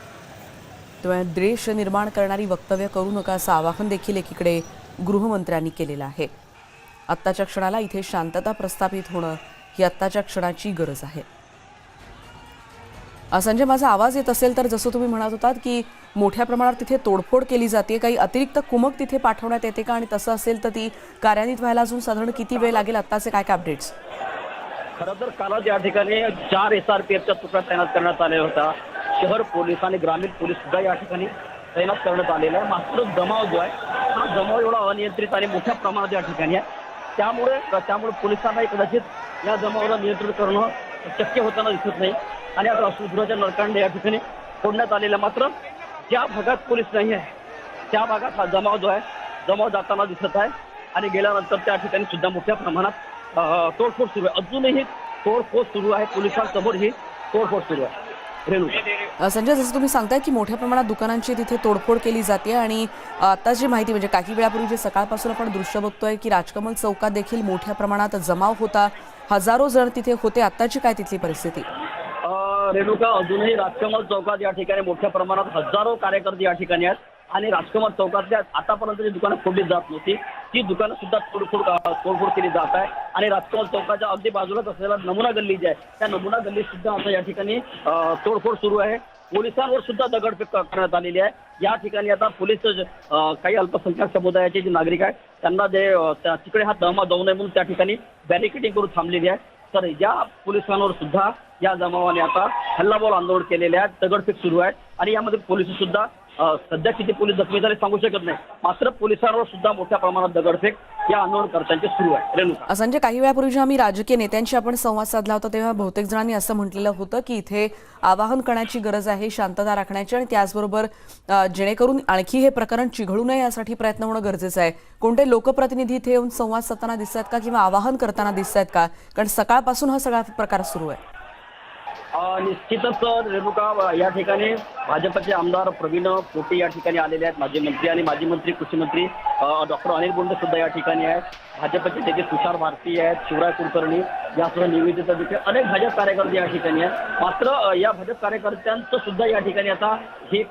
[SPEAKER 15] त्यामुळे द्वेष निर्माण करणारी वक्तव्य करू नका असं आवाहन देखील एकीकडे गृहमंत्र्यांनी केलेलं आहे. आत्ताच्या क्षणाला इथे शांतता प्रस्थापित होणं ही आत्ताच्या क्षणाची गरज आहे. संजय, माझा आवाज येत असेल तर जसं तुम्ही म्हणत होतात की मोठ्या प्रमाणात तिथे तोडफोड केली जाते, काही अतिरिक्त कुमक तिथे पाठवण्यात येते का आणि तसं असेल तर ती कार्यान्वित व्हायला अजून साधारण किती वेळ लागेल? आत्ताचे काय काय अपडेट्स?
[SPEAKER 16] खरं तर कालच या ठिकाणी 4 SRPFच्या तुकड्या तैनात करण्यात आल्या होत्या. शहर पोलीस आणि ग्रामीण पोलीस सुद्धा या ठिकाणी तैनात करण्यात आलेला आहे. मात्र जमाव जो आहे हा जमाव एवढा अनियंत्रित आणि मोठ्या प्रमाणात या ठिकाणी आहे. त्यामुळे पोलिसांनाही कदाचित या जमावाला नियंत्रित करणं शक्य होताना दिसत नाही आणि आता अश्रुधुराच्या नळकांड्या या ठिकाणी फोडण्यात आलेल्या. मात्र ज्या भागात पोलीस नाही आहे त्या भागात हा जमाव जो आहे जमाव जाताना दिसत आहे आणि गेल्यानंतर त्या ठिकाणी सुद्धा मोठ्या प्रमाणात तोडफोड सुरू आहे. अजूनही तोडफोड सुरू आहे, पोलिसांसमोर ही तोडफोड सुरू आहे.
[SPEAKER 15] संजय, जसं तुम्ही सांगताय की मोठ्या प्रमाणात दुकानांची तिथे तोडफोड केली जाते आणि आताची माहिती म्हणजे काही वेळापूर्वी जे सकाळपासून आपण दृश्य बघतोय की राजकमल चौकात देखील मोठ्या प्रमाणात जमाव होता, हजारो जण तिथे होते. आताची काय तिथली परिस्थिती?
[SPEAKER 16] रेणुका, अजूनही राजकमल चौकात या ठिकाणी मोठ्या प्रमाणात हजारो कार्यकर्ते या ठिकाणी आहेत आणि राजकमल चौकातल्या आतापर्यंत जी दुकानं फोडली जात नव्हती ती दुकानं सुद्धा तोडफोड केली जात आहे. आणि राजकमल चौकाच्या अगदी बाजूलाच असलेला नमुना गल्ली जी आहे त्या नमुना गल्लीत सुद्धा आता या ठिकाणी तोडफोड सुरू आहे. पोलिसांवर सुद्धा दगडफेक करण्यात आलेली आहे. या ठिकाणी आता पोलीस काही अल्पसंख्याक समुदायाचे जे नागरिक आहेत त्यांना तिकडे हा दमा जाऊ नये म्हणून त्या ठिकाणी बॅरिकेडिंग करून थांबलेली आहे. तर या पोलिसांवर सुद्धा या जमावाने आता हल्लाबोल आंदोलन केलेले आहेत, दगडफेक सुरू आहे आणि यामध्ये पोलीस सुद्धा सध्या किती पोलीस जखमी झाले सांगू शकत नाही. मात्र पोलिसांवर सुद्धा मोठ्या प्रमाणात दगडफेक या आंदोलनकर्त्यांचे सुरू आहे. रेणुका,
[SPEAKER 15] संजय, काही वेळापूर्वी जेव्हा आम्ही राजकीय नेत्यांशी आपण संवाद साधला होता तेव्हा बहुतेक जणांनी असं म्हटलेलं होतं की इथे आवाहन करण्याची गरज आहे, शांतता राखण्याची आणि त्याचबरोबर जेणेकरून आणखी हे प्रकरण चिघळू नये यासाठी प्रयत्न होणं गरजेचं आहे. कोणते लोकप्रतिनिधी इथे येऊन संवाद साधताना दिसत आहेत का किंवा आवाहन करताना दिसत आहेत का? कारण सकाळपासून हा सगळा प्रकार सुरू आहे.
[SPEAKER 16] निश्चितच रेणुका, या ठिकाणी भाजपचे आमदार प्रवीण पोटे या ठिकाणी आलेले आहेत, माजी मंत्री आणि माजी मंत्री कृषी मंत्री डॉक्टर अनिल बोंडे सुद्धा या ठिकाणी आहेत. भाजपचे नेते तुषार भारती आहेत, शिवराय कुलकर्णी यासह निवेदिता देखील अनेक भाजप कार्यकर्ते या ठिकाणी आहेत. मात्र या भाजप कार्यकर्त्यांचं सुद्धा या ठिकाणी आता ही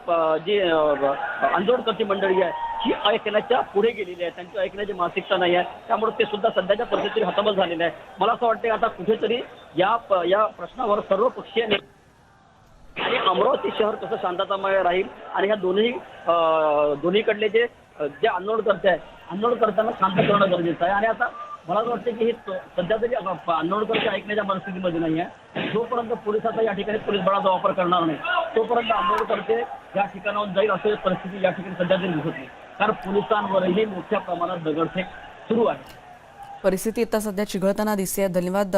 [SPEAKER 16] जी आंदोलनकर्ती मंडळी आहे ही ऐकण्याच्या पुढे गेलेली आहे. त्यांची ऐकण्याची मानसिकता नाही आहे, त्यामुळे ते सुद्धा सध्याच्या परिस्थितीत हतबल झालेले आहे. मला असं वाटतं आता कुठेतरी या प्रश्नावर सर्वपक्षीय आणि अमरावती शहर कसं शांततामय राहील आणि ह्या दोन्हीकडले जे आंदोलनकर्ते आहेत, आंदोलनकर्त्यांना शांत करणं गरजेचं आहे. आणि आता मला असं वाटतं की हे सध्या तरी आंदोलनकर्ते ऐकण्याच्या परिस्थितीमध्ये नाही आहे. जोपर्यंत पोलिसाचा या ठिकाणी पोलीस बळाचा वापर करणार नाही तोपर्यंत आंदोलनकर्ते या ठिकाणावर जाईल अशी परिस्थिती या ठिकाणी सध्या तरी दिसत नाही, कारण पोलिसांवरही मोठ्या प्रमाणात दगडफेक सुरू आहे.
[SPEAKER 15] परिस्थिती आता सध्या चिघळताना दिसते. धन्यवाद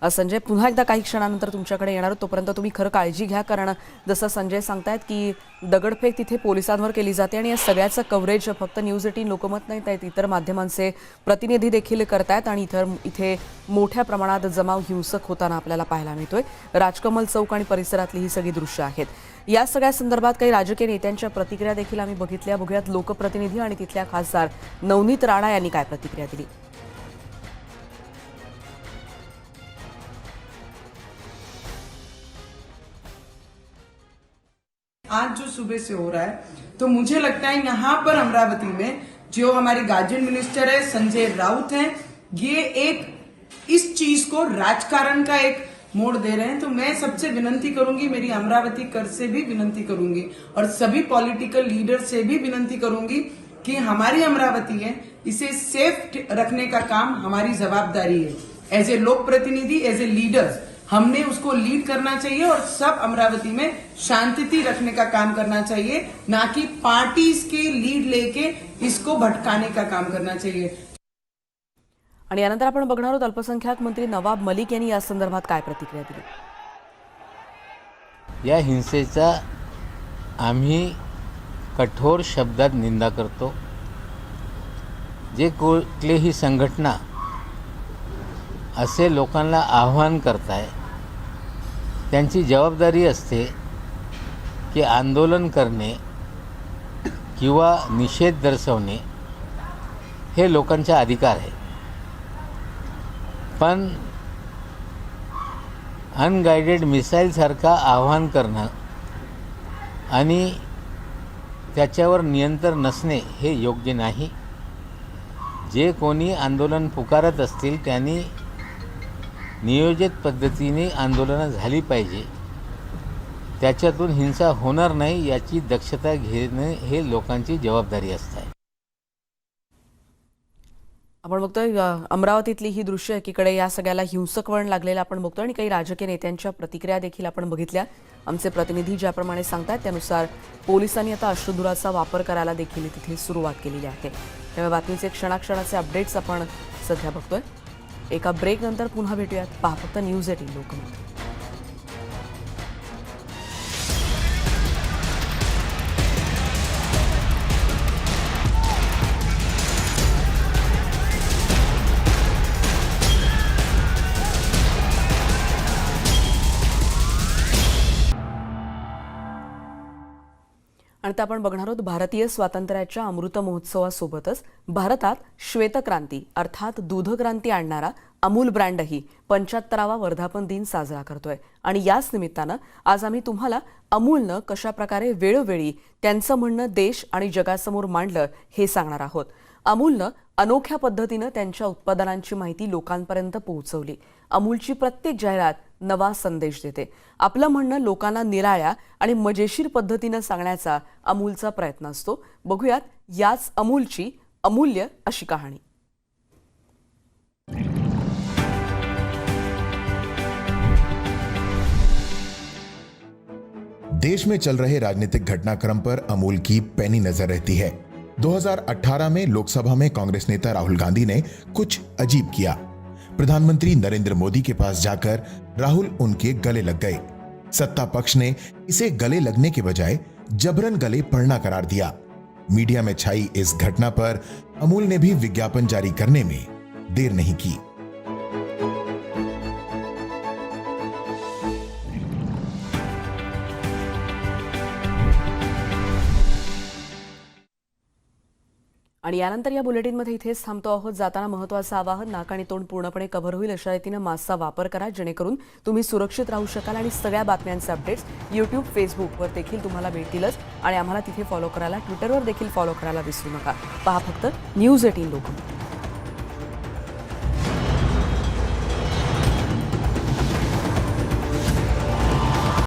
[SPEAKER 15] संजय. पुन्हा एकदा काही क्षणानंतर तुमच्याकडे येणार. तोपर्यंत तुम्ही खरं काळजी घ्या, कारण जसं संजय सांगतायत की दगडफेक तिथे पोलिसांवर केली जाते आणि या सगळ्याचं कव्हरेज फक्त न्यूज 18 लोकमत नाही आहेत, इतर माध्यमांचे प्रतिनिधी देखील करतायत आणि इथे मोठ्या प्रमाणात जमाव हिंसक होताना आपल्याला पाहायला मिळतोय. राजकमल चौक आणि परिसरातली ही सगळी दृश्य आहेत. या सगळ्या संदर्भात काही राजकीय नेत्यांच्या प्रतिक्रिया देखील आम्ही बघितल्या. बघूयात लोकप्रतिनिधी आणि तिथल्या खासदार नवनीत राणा यांनी काय प्रतिक्रिया दिली.
[SPEAKER 17] आज जो सुबह से हो रहा है, तो मुझे लगता है यहाँ पर अमरावती में जो हमारे गार्जियन मिनिस्टर है संजय राउत हैं, ये एक इस चीज को राजकारण का एक मोड़ दे रहे हैं. तो मैं सबसे विनती करूंगी, मेरी अमरावती कर से भी विनती करूंगी और सभी पॉलिटिकल लीडर से भी विनती करूंगी कि हमारी अमरावती है, इसे सेफ रखने का काम हमारी जवाबदारी है. एज ए लोक प्रतिनिधि, एज ए लीडर्स हमने उसको लीड करना चाहिए और सब अमरावती में शांति रखने का काम करना चाहिए, ना कि पार्टीज के लीड लेके इसको भटकाने का काम करना चाहिए.
[SPEAKER 15] आणि यानंतर आपण बघणार आहोत अल्पसंख्याक मंत्री नवाब मलिक यांनी या संदर्भात काय प्रतिक्रिया दिली.
[SPEAKER 18] या हिंसेचा आम्ही कठोर शब्दात निंदा करतो. जे कुठलीही संघटना असे लोकांना आव्हान करताय, त्यांची जबाबदारी असते की आंदोलन करणे किंवा निषेध दर्शवणे हे लोकांचा अधिकार आहे. पण अनगाइडेड मिसाईलसारखा आव्हान करणं आणि त्याच्यावर नियंत्रण नसणे हे योग्य नाही. जे कोणी आंदोलन पुकारत असतील त्यांनी नियोजित पद्धतीने आंदोलनं झाली पाहिजे. त्याच्यातून हिंसा होणार नाही याची दक्षता घेणे हे लोकांची जबाबदारी असते.
[SPEAKER 15] आपण बघतोय अमरावतीतली ही दृश्य, एकीकडे या सगळ्याला हिंसक वळण लागलेलं आपण बघतोय आणि काही राजकीय नेत्यांच्या प्रतिक्रिया देखील आपण बघितल्या. आमचे प्रतिनिधी ज्याप्रमाणे सांगतात त्यानुसार पोलिसांनी आता अश्रुधुराचा वापर करायला देखील तिथे सुरुवात केलेली आहे. त्यामुळे बातमीचे क्षणाक्षणाचे अपडेट्स आपण सध्या बघतोय. एका ब्रेक नंतर पुन्हा भेटूयात. पहा फक्त न्यूज 18 लोकमत. आणि आता आपण बघणार आहोत भारतीय स्वातंत्र्याच्या अमृत महोत्सवासोबतच भारतात श्वेतक्रांती अर्थात दूधक्रांती आणणारा अमूल ब्रँडही 75वा वर्धापन दिन साजरा करतोय. आणि याच निमित्तानं आज आम्ही तुम्हाला अमूलनं कशा प्रकारे वेळोवेळी त्यांचं म्हणणं देश आणि जगासमोर मांडलं हे सांगणार आहोत. अमूलनं अनोख्या पद्धतीनं त्यांच्या उत्पादनांची माहिती लोकांपर्यंत पोहोचवली. अमूलची प्रत्येक जाहिरात नवा संदेश देते. आपलं म्हणणं लोकांना निराळ्या आणि मजेशीर पद्धतीनं सांगण्याचा अमूलचा प्रयत्न असतो. बघूयात याच अमूलची अमूल्य अशी कहाणी.
[SPEAKER 19] देश में चल रहे राजनीतिक घटनाक्रम पर अमूल की पैनी नजर रहती है. 2018 में लोकसभा में कांग्रेस नेता राहुल गांधी ने कुछ अजीब किया. प्रधानमंत्री नरेंद्र मोदी के पास जाकर राहुल उनके गले लग गए. सत्ता पक्ष ने इसे गले लगने के बजाय जबरन गले पड़ना करार दिया. मीडिया में छाई इस घटना पर अमूल ने भी विज्ञापन जारी करने में देर नहीं की.
[SPEAKER 15] आणि यानंतर या बुलेटिनमध्ये इथेच थांबतो आहोत. जाताना महत्त्वाचं आवाहन, नाक आणि तोंड पूर्णपणे कव्हर होईल अशा रीतीनं मास्कचा वापर करा, जेणेकरून तुम्ही सुरक्षित राहू शकाल. आणि सगळ्या बातम्यांचे अपडेट्स यूट्यूब, फेसबुकवर देखील तुम्हाला मिळतीलच. आणि आम्हाला तिथे फॉलो करायला, ट्विटरवर देखील फॉलो करायला विसरू नका. पहा फक्त न्यूज 18 लोकमत.